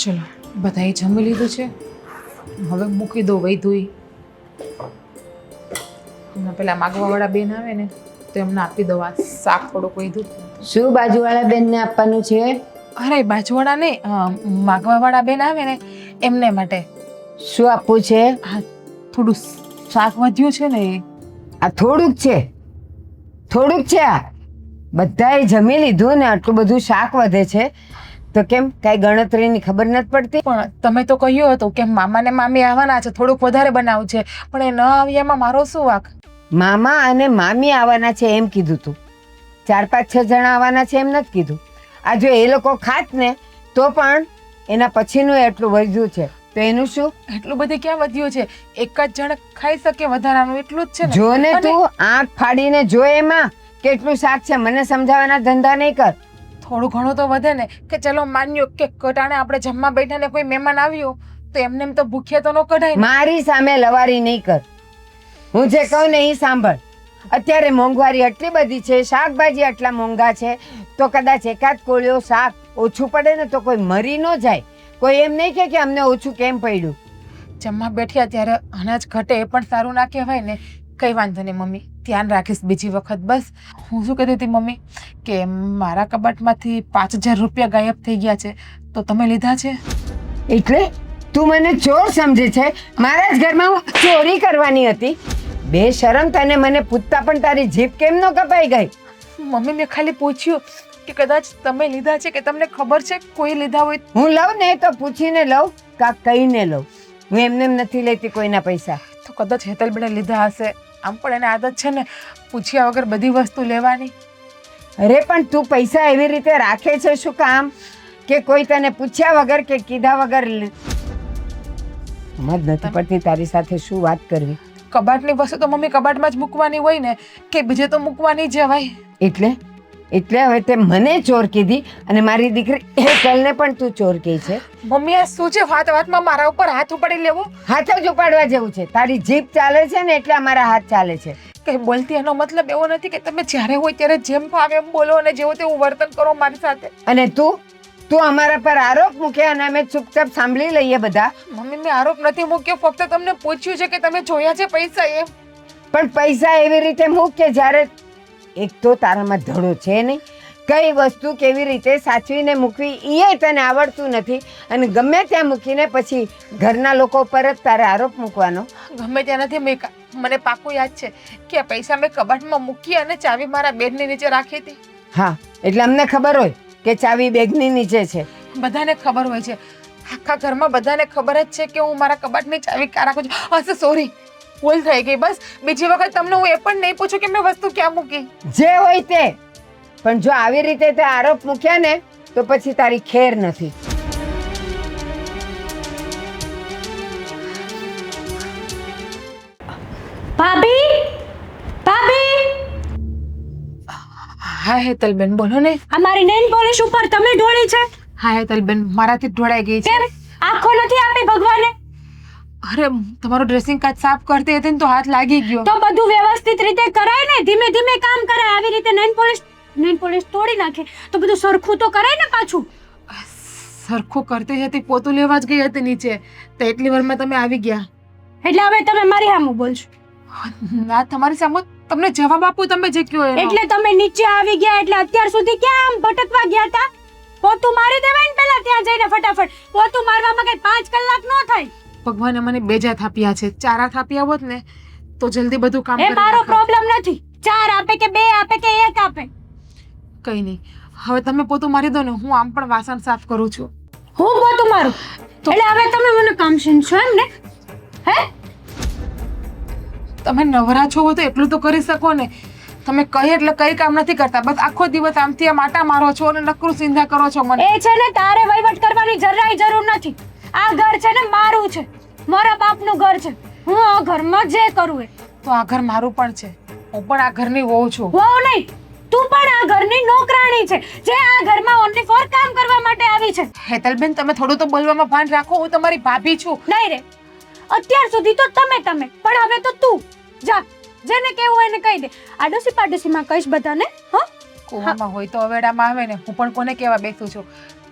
ચલો બધાએ જમી લીધું છે, હવે મૂકી દો વૈધું. હમણાં પેલા માગવાવાળા બેન આવે ને તો એમને આપી દો આ શાક થોડુંક વૈધું. શું બાજુવાળા બેનને આપવાનું છે? અરે બાજુવાળા નહીં, માગવાવાળા બેન આવે ને એમને માટે. શું આપવું છે? હા, થોડું શાક વધ્યું છે ને એ. આ થોડુંક છે? થોડુંક છે આ? બધાએ જમી લીધું ને આટલું બધું શાક વધે છે તો કેમ, કઈ ગણતરીની ખબર નથી પડતી? પણ તમે તો કહ્યું હતું કે મામા ને મામી આવવાના છે, થોડુંક વધારે બનાવવું છે, પણ એ ન આવી એમાં મારો શું વાંક? મામા અને મામી આવવાના છે એમ કીધું તું. 4-5-6 જણા આવવાના છે એમ નથી કીધું. આ જો એ લોકો ખાત ને તો પણ એના પછીનું એટલું વધ્યું છે તો એનું શું? એટલું બધું ક્યાં વધ્યું છે? એક જ જણ ખાઈ શકે વધારાનું એટલું જ છે ને. જો ને તું આંખ ફાડીને જો એમાં કેટલું શાક છે. મને સમજાવવાના ધંધા નહીં કર. થોડું ઘણું તો વધે ને, કે ચલો માન્યો કે કટાણે આપણે જમવા બેઠા ને કોઈ મહેમાન આવ્યો તો એમને એમ તો ભૂખ્યા તો ન કઢાય. મારી સામે લવારી નહીં કર. હું જે કહું ને એ સાંભળ. અત્યારે મોંઘવારી આટલી બધી છે, શાકભાજી આટલા મોંઘા છે, તો કદાચ એકાદ કોળિયો શાક ઓછું પડે ને તો કોઈ મરી ન જાય. કોઈ એમ નહીં કે અમને ઓછું કેમ પડ્યું. જમવા બેઠ્યા ત્યારે અનાજ ઘટે એ પણ સારું ના કહેવાય ને. કઈ વાંધો નહીં મમ્મી, ધ્યાન રાખીશ બીજી વખત. બસ હું શું કહેતી હતી મમ્મી, કે મારા કબાટમાંથી 5,000 રૂપિયા ગાયબ થઈ ગયા છે, તો તમે લીધા છે? એટલે તું મને ચોર સમજે છે? મારા જ ઘરમાં હું ચોરી કરવાની હતી? બે શરમ, તને મને પૂછતા પણ તારી જીભ કેમ ન કપાઈ ગઈ? મમ્મી મેં ખાલી પૂછ્યું કે કદાચ તમે લીધા છે, કે તમને ખબર છે કોઈ લીધા હોય. હું લઉં ને તો પૂછીને લઉં કા કહીને લઉં. હું એમને નથી લેતી કોઈના પૈસા. તો કદાચ હેતલબેને લીધા હશે. આમ પણ એને આદત છે ને પૂછ્યા વગર બધી વસ્તુ લેવાની. અરે પણ તું પૈસા એવી રીતે રાખે છે શું કામ, કે કોઈ તને પૂછ્યા વગર કે કીધા વગર? સમજ નથી પડતી તારી સાથે શું વાત કરવી. કબાટની વસ્તુ તો મમ્મી કબાટમાં જ મૂકવાની હોય ને, કે બીજે તો મૂકવાની જવાય. એટલે હવે તે મને ચોર કીધી અને મારી દીકરી હેતલને પણ તું ચોર કહી છે. મમ્મી આ શું છે? વાતમાં મારા ઉપર હાથ ઉપાડી લેવો? હાથ જ ઉપાડવા જેવું છે. તારી જીભ ચાલે છે ને એટલે અમારા હાથ ચાલે છે. કઈ બોલતી એનો મતલબ એવો નથી કે તમે જ્યારે હોય ત્યારે જેમ ફાવે એમ બોલો અને જેવું તેવું વર્તન કરો મારી સાથે. અને તું અમારા પર આરોપ મૂકે અને અમે ચૂપચાપ સાંભળી લઈએ બધા. મમ્મી મેં આરોપ નથી મૂક્યો, ફક્ત તમને પૂછ્યું છે કે તમે જોયા છે પૈસા એમ. પણ પૈસા એવી રીતે મૂક કે જ્યારે એક તો તારામાં ધડો છે નહીં. કઈ વસ્તુ કેવી રીતે સાચવીને મૂકવી એ તને આવડતું નથી અને ગમે ત્યાં મૂકીને પછી ઘરના લોકો પર જ તારે આરોપ મૂકવાનો. ગમે ત્યાં નથી મૂક્યા. મને પાકું યાદ છે કે આ પૈસા મેં કબાટમાં મૂકી અને ચાવી મારા બેડની નીચે રાખી હતી. હા, એટલે અમને ખબર હોય કે ચાવી બેગની નીચે છે. બધાને ખબર હોય છે, આખા ઘરમાં બધાને ખબર જ છે કે હું મારા કબાટની ચાવી ક્યાં રાખું છું. હશે, સોરી, ભૂલ થઈ ગઈ. બસ બીજી વખત તમને હું એ પણ નહીં પૂછું કે મેં વસ્તુ ક્યાં મૂકી. જે હોય તે, પણ જો આવી રીતે તે આરોપ મૂક્યા ને તો પછી તારી ખેર નથી. ભાભી, ભાભી! હા હેતલબેન, બોલો ને. અમારી નેન પોલિશ ઉપર તમે ઢોળી છે? હા હેતલબેન, મારાથી ઢોળાઈ ગઈ છે. કેમ? આંખો નથી આપી ભગવાને? અરે તમારું ડ્રેસિંગ કાચ સાફ કરતી હતી ને તો હાથ લાગી ગયો. તો બધું વ્યવસ્થિત રીતે કરાય ને, ધીમે ધીમે કામ કરાય. આવી રીતે નેન પોલિશ તોડી નાખે તો બધું સરખું તો કરાય ને પાછું. સરખું કરતી હતી, પોતું લેવા જ ગઈ હતી નીચે, તો એટલી વારમાં તમે આવી ગયા. એટલે હવે તમે મારી સામે બોલશો? ના, તમારી સામે તમને જવાબ આપું તમે જે કહો એનો. એટલે તમે નીચે આવી ગયા એટલે અત્યાર સુધી ક્યાં આમ ભટકવા ગયા હતા? પોતું મારી દેવાય ને પેલા ત્યાં જઈને ફટાફટ. પોતું મારવામાં કઈ 5 કલાક ન થાય. ભગવાને મને 2 હાથ આપ્યા છે. 4 હાથ આપ્યા હોત ને તો જલ્દી બધું કામ એ મારો પ્રોબ્લેમ નથી. 4 આપે કે 2 આપે કે 1 આપે, કઈ નહીં. હવે તમે પોતું મારી દો ને, હું આમ પણ વાસણ સાફ કરું છું. હું પોતું મારું એટલે હવે તમે મને કામશીન છો એમ ને? હે? તમે નવરા છો તો એટલું તો કરી શકો ને. તમે કહી એટલે કઈ કામ નથી કરતા, બસ આખો દિવસ આમથી આમ આટા મારો છો અને નકરું સિંધા કરો છો મને. એ છે ને, તારે વહીવટ કરવાની જરાય જરૂર નથી. આ ઘર છે ને મારું છે, મારા બાપનું ઘર છે. હું આ ઘરમાં જે કરું એ. તો આ ઘર મારું પણ છે. હું પણ આ ઘરની વહુ છું. વહુ નહીં, તું પણ આ ઘરની નોકરાણી છે, જે આ ઘરમાં ઓનલી ફોર કામ કરવા માટે આવી છે. હેતલબેન, તમે થોડું તો બોલવામાં ભાન રાખો. હું તમારી ભાભી છું. નહીં રે, અત્યાર સુધી તો તમે પણ હવે તો તું જા. જેને કેવું એને કહી દે. આડોશી પાડોશીમાં કહીશ બધાને. હા, કુવામાં હોય તો અવેડામાં આવે ને. હું પણ કોને કહેવા બેસું છું?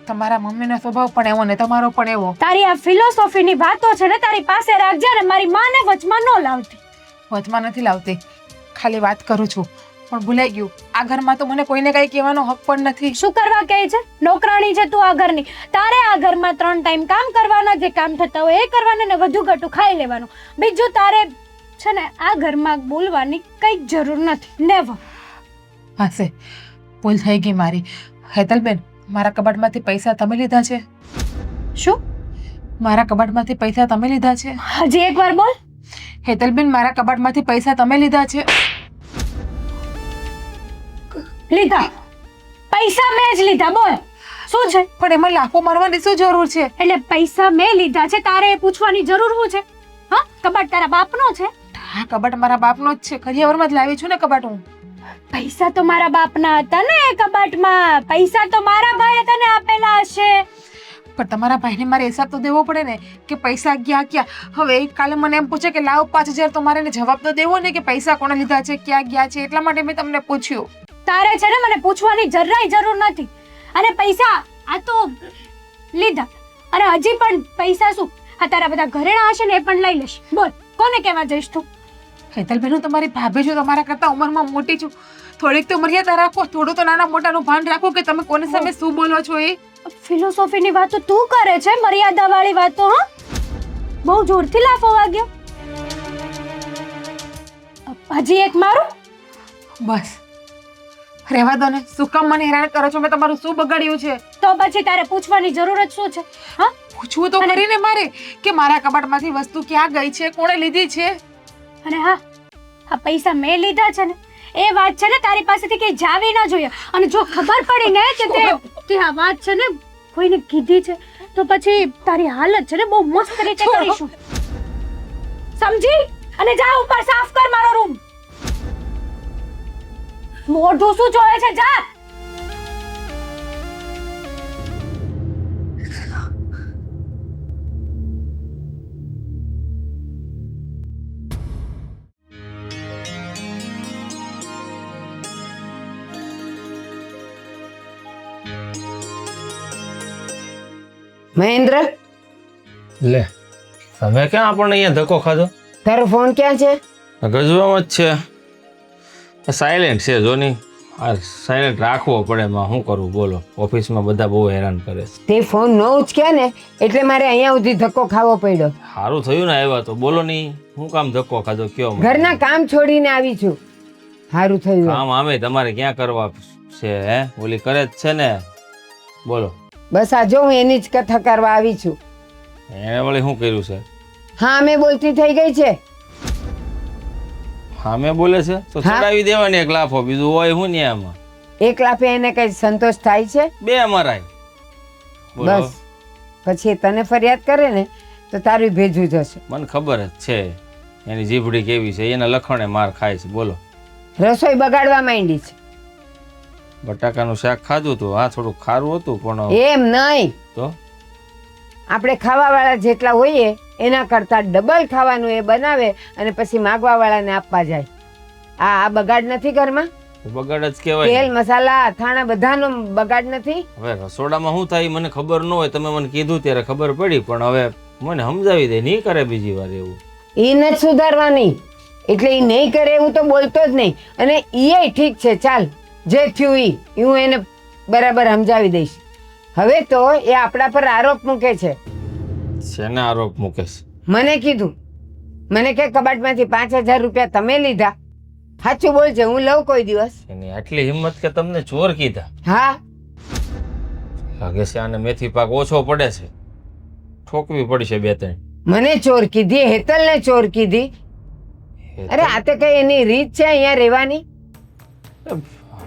તમારા મમ્મીનો સ્વભાવ પણ એવો ને તમારો પણ એવો. તારી આ ફિલોસોફીની વાતો છે ને તારી પાસે રાખજે ને મારી માને વચમાં ન લાવતી. વચમાં નથી લાવતી, ખાલી વાત કરું છું. પણ ભૂલાઈ ગયું, આ ઘરમાં તો મને કોઈને કઈ કહેવાનો હક પણ નથી. શું કરવા કહે છે? નોકરાણી છે તું આ ઘરની. તારે આ ઘરમાં 3 ટાઈમ કામ કરવાના, જે કામ થતા હોય એ કરવાના ને વધુ ઘટું ખાઈ લેવાનું. બીજું તારે છે ને આ ઘરમાં બોલવાની કઈ જરૂર નથી. નેવર. હશે, ભૂલ થઈ ગઈ મારી. હેતલબેન, મારા કબાટમાંથી પૈસા તમે લીધા છે? શું? મારા કબાટમાંથી પૈસા તમે લીધા છે? હજી એકવાર બોલ. હેતલબેન, મારા કબાટમાંથી પૈસા તમે લીધા છે? લીધા. પૈસા મેં જ લીધા. બોલ શું છે? પણ એમાં લાફો મારવાની શું જરૂર છે? એટલે પૈસા મેં લીધા છે, તારે એ પૂછવાની જરૂર શું છે? હા, કબાટ તારા બાપનો છે. હા, કબાટ મારા બાપનો જ છે. કરિયાવરમાં જ લાવી છું ને કબાટ હું. પૈસા તો મારા બાપના હતા ને એ કબાટમાં. પૈસા તો મારા ભાઈએ તને આપેલા હશે. પણ તમારા ભાઈને મારે હિસાબ તો દેવો પડે ને કે પૈસા ગયા ક્યાં. હવે કાલે મને એમ પૂછે કે લાવો 5000, તો મારે એને જવાબ તો દેવો ને કે પૈસા કોને લીધા છે, ક્યાં ગયા છે. એટલા માટે મેં તમને પૂછ્યું. તારે છે ને મને પૂછવાની જરાય જરૂર નથી. અને પૈસા આ તો લીધા, અને હજી પણ પૈસા શું, આ તારા બધા ઘરેણા હશે ને એ પણ લઈ લેશ. બોલ કોને કહેવા જઈશ તું? હેતલબેન, હું તમારી ભાભી છું, તમારા કરતા ઉંમરમાં મોટી છું. થોડીક તો મર્યાદા રાખો, થોડું તો નાના મોટાનું ભાન રાખો કે તમે કોની સામે શું બોલો છો. એ ફિલોસોફીની વાતો તું કરે છે, મર્યાદા વાળી વાતો. હા, બહુ જોરથી લાફો વાગ્યો. હજી એક મારું. બસ રહેવા દો ને. શું કામ મને હેરાન કરો છો? મેં તમારું શું બગાડ્યું છે? તો પછી તારે પૂછવાની જરૂર જ શું છે? હા, પૂછવું તો કરીને મારે કે મારા કબાટમાંથી વસ્તુ ક્યાં ગઈ છે, કોણે લીધી છે. અને હા, આ પૈસા મેં લીધા છે ને એ વાત છે ને તારી પાસેથી કઈ જાવી ના જોઈએ. અને જો ખબર પડી ને કે તે આ વાત છે ને કોઈને કીધી છે તો પછી તારી હાલત છે ને બહુ મસ્ત રીતે કરીશું. સમજી? અને જા ઉપર સાફ કર મારો રૂમ. મોઢું શું જોયે છે? જા. મહેન્દ્ર, લે તમે ક્યાં આપણને અહીંયા ધક્કો ખાધો? તારો ફોન ક્યાં છે? ગજવામાં જ છે. સાયલેન્ટ છે જોની. આ સાયલેન્ટ રાખવો પડે, માં શું કરવું બોલો. ઓફિસમાં બધા બહુ હેરાન કરે છે. તે ફોન ન ઉચક્યા ને એટલે મારે અહીંયા સુધી ધક્કો ખાવો પડ્યો. સારું થયું ને આવ્યા તો. બોલો નહીં, હું કામ ધક્કો ખાધો કયો? મને. ઘરના કામ છોડીને આવી છું. સારું થયું. કામ આમે તમારે ક્યાં કરવા છે? હે, ઓલી કરે જ છે ને. બોલો. બસ આ જો હું એની જ કથા કરવા આવી છું. એને વળી શું કર્યું છે? હા, મેં બોલતી થઈ ગઈ છે. હા, મેં બોલે છે તો હા. ચડાવી દેવાની એક લાફો. બીજું હોય શું ને આમાં? એક લાફે એને કઈ સંતોષ થાય છે? બે અમારાય. બોલો. બસ પછી તને ફરિયાદ કરે ને તો તારું ભેજું જશે. મને ખબર જ છે એની જીભડી કેવી છે. એના લખણે માર ખાય છે. બોલો. રસોઈ બગાડવા માંડી છે. બટાકાનું શાક ખાધું હતું. હા, થોડું ખારું હતું પણ એમ નહીં, તો આપણે ખાવાવાળા જેટલા હોઈએ એના કરતા ડબલ ખાવાનું એ બનાવે અને પછી માગવાવાળાને આપવા જાય. આ બગાડ નથી ઘરમાં? બગાડ જ કહેવાય. તેલ મસાલા અથાણા બધાનો બગાડ નથી? હવે રસોડામાં શું થાય મને ખબર ન હોય. તમે મને કીધું ત્યારે ખબર પડી, પણ હવે મને સમજાવી દે. નહીં કરે બીજી વાર એવું. એ નથી સુધારવાની, એટલે એ નહીં કરે એવું તો બોલતો જ નહીં. અને એ ઠીક છે, ચાલ જે થયું એ હું એને બરાબર સમજાવી દઈશ. હવે તો એ આપણા પર આરોપ મૂકે છે. શેને આરોપ મૂકે છે? મને કીધું, મને કે કબાટમાંથી 5000 રૂપિયા તમે લીધા. સાચું બોલજે, હું લઉં કોઈ દિવસ? એની આટલી હિંમત કે તમને ચોર કીધા? હા, લાગે છે આને મેથી પાક ઓછો પડે છે. ઠોકવી પડશે 2-3. મને ચોર કીધી, હેતલને ચોર કીધી. અરે આ તો કઈ એની રીત છે અહીંયા રહેવાની?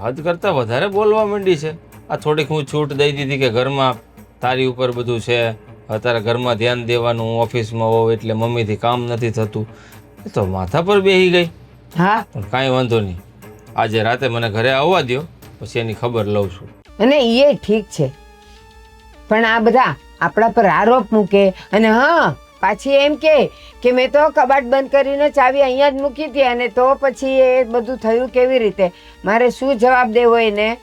હદ કરતા વધારે બોલવા માંડી છે. આ થોડીક હું છૂટ દઈ દીધી કે ઘરમાં તારી ઉપર બધું છે, અત્યારે ઘરમાં ધ્યાન દેવાનું, હું ઓફિસમાં હોઉં એટલે મમ્મીથી કામ નથી થતું. એ તો માથા પર બેસી ગઈ. હા, પણ કાંઈ વાંધો નહીં. આજે રાતે મને ઘરે આવવા દ્યો, પછી એની ખબર લઉં છું. અને એ ઠીક છે, પણ આ બધા આપણા પર આરોપ મૂકે અને હા પાછી એમ કે મેં તો કબાટ બંધ કરીને ચાવી અહીંયા જ મૂકી હતી, અને તો પછી એ બધું થયું કેવી રીતે? મારે શું જવાબ દેવો એને?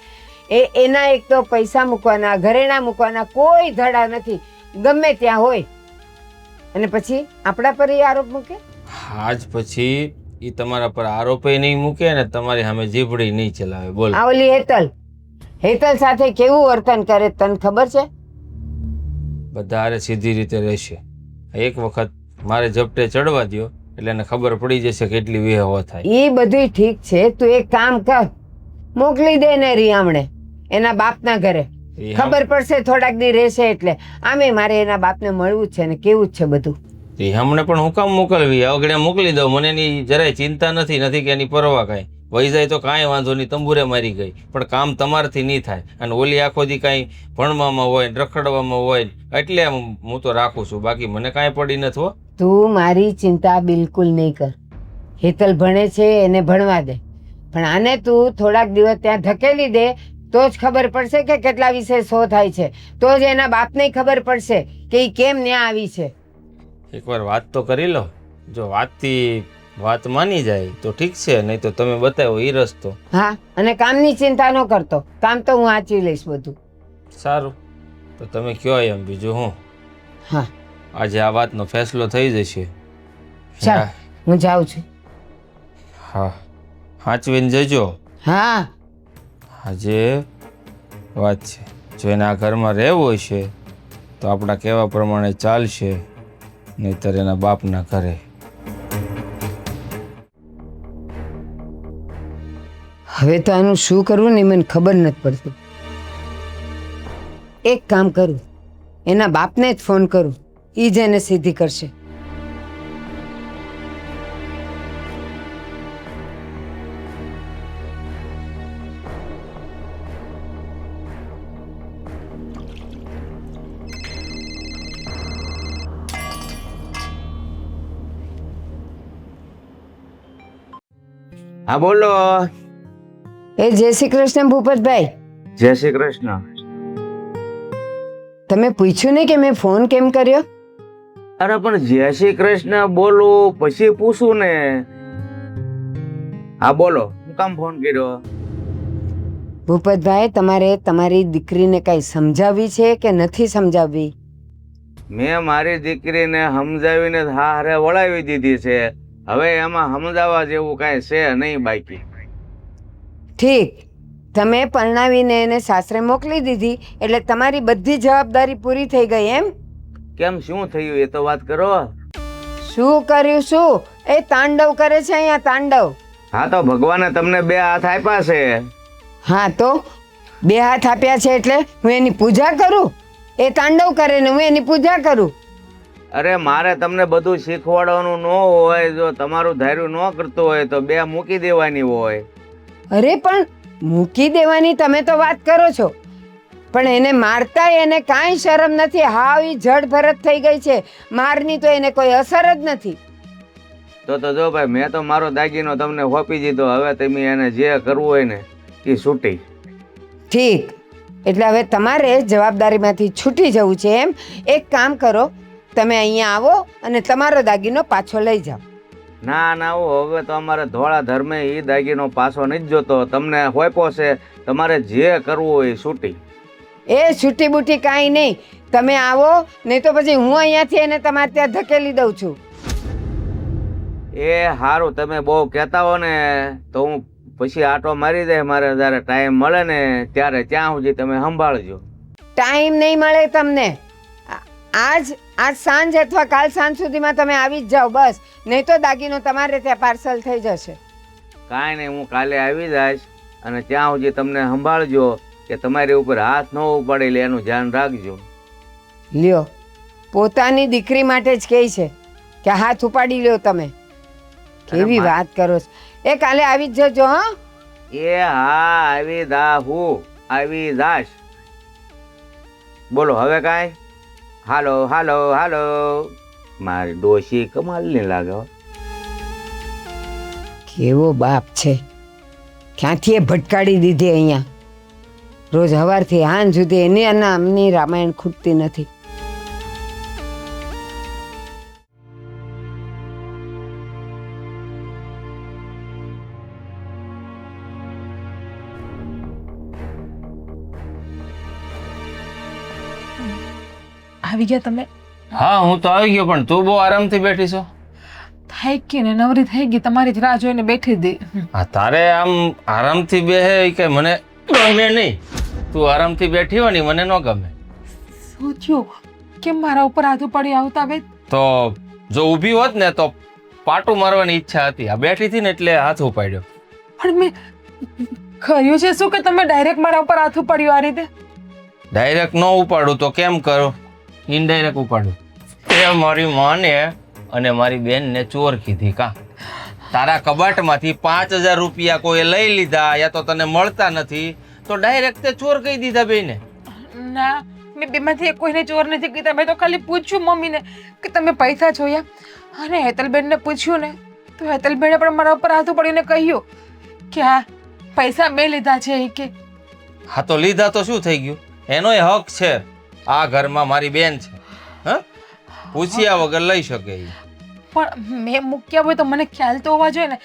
એના એક તો પૈસા મૂકવાના, ઘરેણા મૂકવાના કોઈ ધડા નથી, ગમે ત્યાં હોય, અને પછી આપણા પર એ આરોપ મૂકે. આજ પછી એ તમારા પર આરોપે નહીં મૂકે ને તમારી સામે જીભડી નહીં ચલાવે. બોલ. આ ઓલી હેતલ સાથે કેવું વર્તન કરે તને ખબર છે? બધારે સીધી રીતે રહેશે. એક વખત મારે ઝપટે ચડવા દ્યો એટલે એને ખબર પડી જશે કેટલી વિહવો થાય. એ બધું ઠીક છે, તું એક કામ કર, મોકલી દે ને રિયામણે એના બાપના ઘરે. ખબર પડશે થોડાક દી રહેશે એટલે. આમે મારે એના બાપને મળવું છે ને કેવું જ છે બધું. હમણે પણ હું કામ મોકલવી? અગડે મોકલી દઉં, મને એની જરાય ચિંતા નથી કે એની પરવા કાંઈ. વહી જાય તો કાંઈ વાંધો નહીં, તંબુરે મારી ગઈ, પણ કામ તમારાથી નહીં થાય. અને ઓલી આખો દી કાંઈ ભણવામાં હોય રખડવામાં હોય એટલે હું તો રાખું છું, બાકી મને કાંઈ પડી નથી હો. તું મારી ચિંતા બિલકુલ નહીં કર. હેતલ ભણે છે એને ભણવા દે, પણ આને તું થોડાક દિવસ ત્યાં ધકેલી દે તો જ ખબર પડશે કે કેટલા વિશે શો થાય છે, તો જ એના બાપને ખબર પડશે કે એ કેમ ન્યા આવી છે. એકવાર વાત તો કરી લો, જો વાતથી વાત માની જાય તો ઠીક છે, નહીં તો તમે બતાવો એ રસ્તો. હા, અને કામની ચિંતા ન કરતો, કામ તો હું વાંચી લઈશ બધું. સારું, તો તમે કયો એમ, બીજું હું. હા, આજે આ વાતનો ફેસલો થઈ જશે. ચાલ હું જાઉં છું. હા, સાચવીને જજો. હા, આજે વાત છે, જો એને આ ઘરમાં રહેવું હશે તો આપણા કહેવા પ્રમાણે ચાલશે, નહીંતર એના બાપના ઘરે. હવે તો આનું શું કરવું ને મને ખબર નથી પડતી. એક કામ કરું, એના બાપને જ ફોન કરું, એ જ એને સીધી કરશે. હા બોલો. એ જય શ્રી કૃષ્ણ ભૂપતભાઈ. જય શ્રી કૃષ્ણ. તમે પૂછ્યું ને કે મેં ફોન કેમ કર્યો? અરે પણ જય શ્રી કૃષ્ણ બોલું પછી પૂછું ને. હા બોલો, હું કામ ફોન કર્યો? ભૂપતભાઈ, તમારે તમારી દીકરીને કઈ સમજાવવી છે કે નથી સમજાવવી? મેં મારી દીકરીને સમજાવીને હારે વળાવી દીધી છે, હવે એમાં સમજાવવા જેવું કાંઈ છે નહીં બાકી. ઠીક, તમે પરણાવીને એને સાસરે મોકલી દીધી એટલે તમારી બધી જવાબદારી પૂરી થઈ ગઈ એમ? કેમ, શું થયું એ તો વાત કરો. શું કર્યું? શું એ તાંડવ કરે છે અહીંયા, તાંડવ. હા તો ભગવાને તમને બે હાથ આપ્યા છે. હા તો બે હાથ આપ્યા છે એટલે હું એની પૂજા કરું? એ તાંડવ કરે ને હું એની પૂજા કરું? અરે મારે તમને બધું શીખવાડવાનું ન હોય, જો તમારું ધાર્યું ન કરતું હોય તો બે મૂકી દેવાની હોય. અરે પણ મૂકી દેવાની તમે તો વાત કરો છો, પણ એને મારતા એને કાંઈ શરમ નથી. હાવ ઈ જડ ભરત થઈ ગઈ છે, મારની તો એને કોઈ અસર જ નથી. તો જો ભાઈ, મેં તો મારો દાગીનો તમને હોપી દીધો, હવે તમે એને જે કરવું હોય ને એ છૂટી. ઠીક, એટલે હવે તમારે જવાબદારીમાંથી છૂટી જવું છે એમ? એક કામ કરો, તમે અહીંયા આવો અને તમારો દાગીનો પાછો લઈ જાઓ. ના ના, હવે તો અમારે ધોળા ધર્મે એ દાગીનો પાછો નથી જોતો, તમને હોપ્યો છે, તમારે જે કરવું હોય એ છૂટી. એ છૂટી બૂટી કાંઈ નહીં, તમે આવો, નહીં તો પછી હું અહીંયાથી એને તમારે ત્યાં ધકેલી દઉં છું. એ સારું, તમે બહુ કહેતા હો ને તો હું પછી આટો મારી દે, મારે જ્યારે ટાઈમ મળે ને ત્યારે, ત્યાં સુધી તમે સંભાળજો. ટાઈમ નહીં મળે તમને, આજ સાંજ અથવા કાલ સાંજ સુધીમાં તમે આવી જ જાઓ બસ, નહીં તો દાગીનો તમારે ત્યાં પાર્સલ થઈ જશે. કાંઈ નહીં, હું કાલે આવી જઈશ, અને ત્યાં સુધી તમને સંભાળજો કે તમારી ઉપર હાથ ન ઉપાડે, એટલે એનું ધ્યાન રાખજો. લ્યો, પોતાની દીકરી માટે જ કહે છે કે હાથ ઉપાડી લ્યો તમે. કેવી વાત કરો છો. એ કાલે આવી જ જજો. હા એ હા, આવી દા, હું આવી જાશ. બોલો હવે કાંઈ? હાલો હાલો હાલો. મારી ડોશી કમાલની લાગે. કેવો બાપ છે, ક્યાંથી એ ભટકાડી દીધી અહીંયા. રોજ સવારથી હાંજ સુધી એની નામની રામાયણ ખૂટતી નથી. આવી ગયા તમે? હા હું તો આવી ગયો, પણ તું બહુ આરામથી બેઠી છો. થઈ ગઈ ને, નવરી થઈ ગઈ, તમારી જ રાહ જોઈને બેઠી હતી. હા તારે આમ આરામથી બેહે એ કે મને ગમે નહીં. તું આરામથી બેઠી હોય ને મને ન ગમે. શું થયું? કેમ મારા ઉપર હાથ પડી આવતા બે? તો જો ઊભી હોત ને તો પાટું મારવાની ઈચ્છા હતી. આ બેઠી હતી ને એટલે હાથ ઉપાડ્યો. પણ મેં કર્યું છે શું કે તમે ડાયરેક્ટ મારા ઉપર હાથ પડ્યું આ રીતે? ડાયરેક્ટ ન ઉપાડું તો કેમ કરો? ઇનડાયરેક્ટ ઉપાડું. તે મારી માને અને મારી બેનને ચોર કીધી કા? તારા કબાટમાંથી 5000 રૂપિયા કોઈ લઈ લીધા યા તો તને મળતા નથી તો ડાયરેક્ટ તે ચોર કહી દીધા બેને. ના, મેં બેમાંથી કોઈને ચોર નથી કીધા. મેં તો ખાલી પૂછ્યું મમ્મીને કે તમે પૈસા જોયા, અને હેતલબેનને પૂછ્યું ને તો હેતલબેને પણ મારા ઉપર હાથ પડ્યું ને કહ્યું કે આ પૈસા મેં લીધા છે એ કે. હા તો લીધા તો શું થઈ ગયું? એનોય હક છે. આ ઘરમાં મારી બેન છે, હા, પૂછ્યા વગર લઈ શકે ઈ. પણ મેં મૂક્યા હોય તો મને ખ્યાલ તો હોવા જોઈએ ને.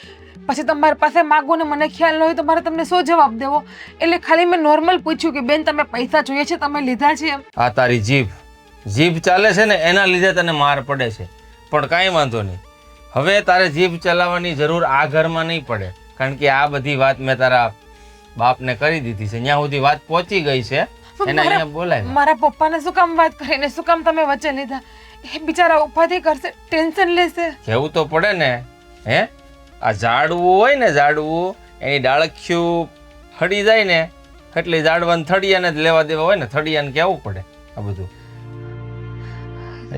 પછી તમારી પાસે માગો ને મને ખ્યાલ ન હોય તો મારે તમને શું જવાબ દેવો? એટલે ખાલી મેં નોર્મલ પૂછ્યું કે બેન તમે પૈસા જોઈએ છે, તમે લીધા છે એમ. આ તારી જીભ ચાલે છે ને એના લીધે તને માર પડે છે. પણ કાંઈ વાંધો નહીં, હવે તારે જીભ ચલાવવાની જરૂર આ ઘરમાં નહીં પડે, કારણ કે આ બધી વાત મેં તારા બાપને કરી દીધી છે. ત્યાં સુધી વાત પહોંચી ગઈ છે, એને અહીંયા બોલાય. મારા પપ્પાને શું કામ વાત કરીને શું કામ તમે વચ્ચે લીધા? એ બિચારા ઉપાધિ કરશે, ટેન્શન લેશે. કેવું તો પડે ને. હે, આ ઝાડવું હોય ને, ઝાડવું એની ડાળખિયું હડી જાય ને એટલે ઝાડવાને થડિયાને જ લેવા દેવા હોય ને, થડિયાને કેવું પડે આ બધું,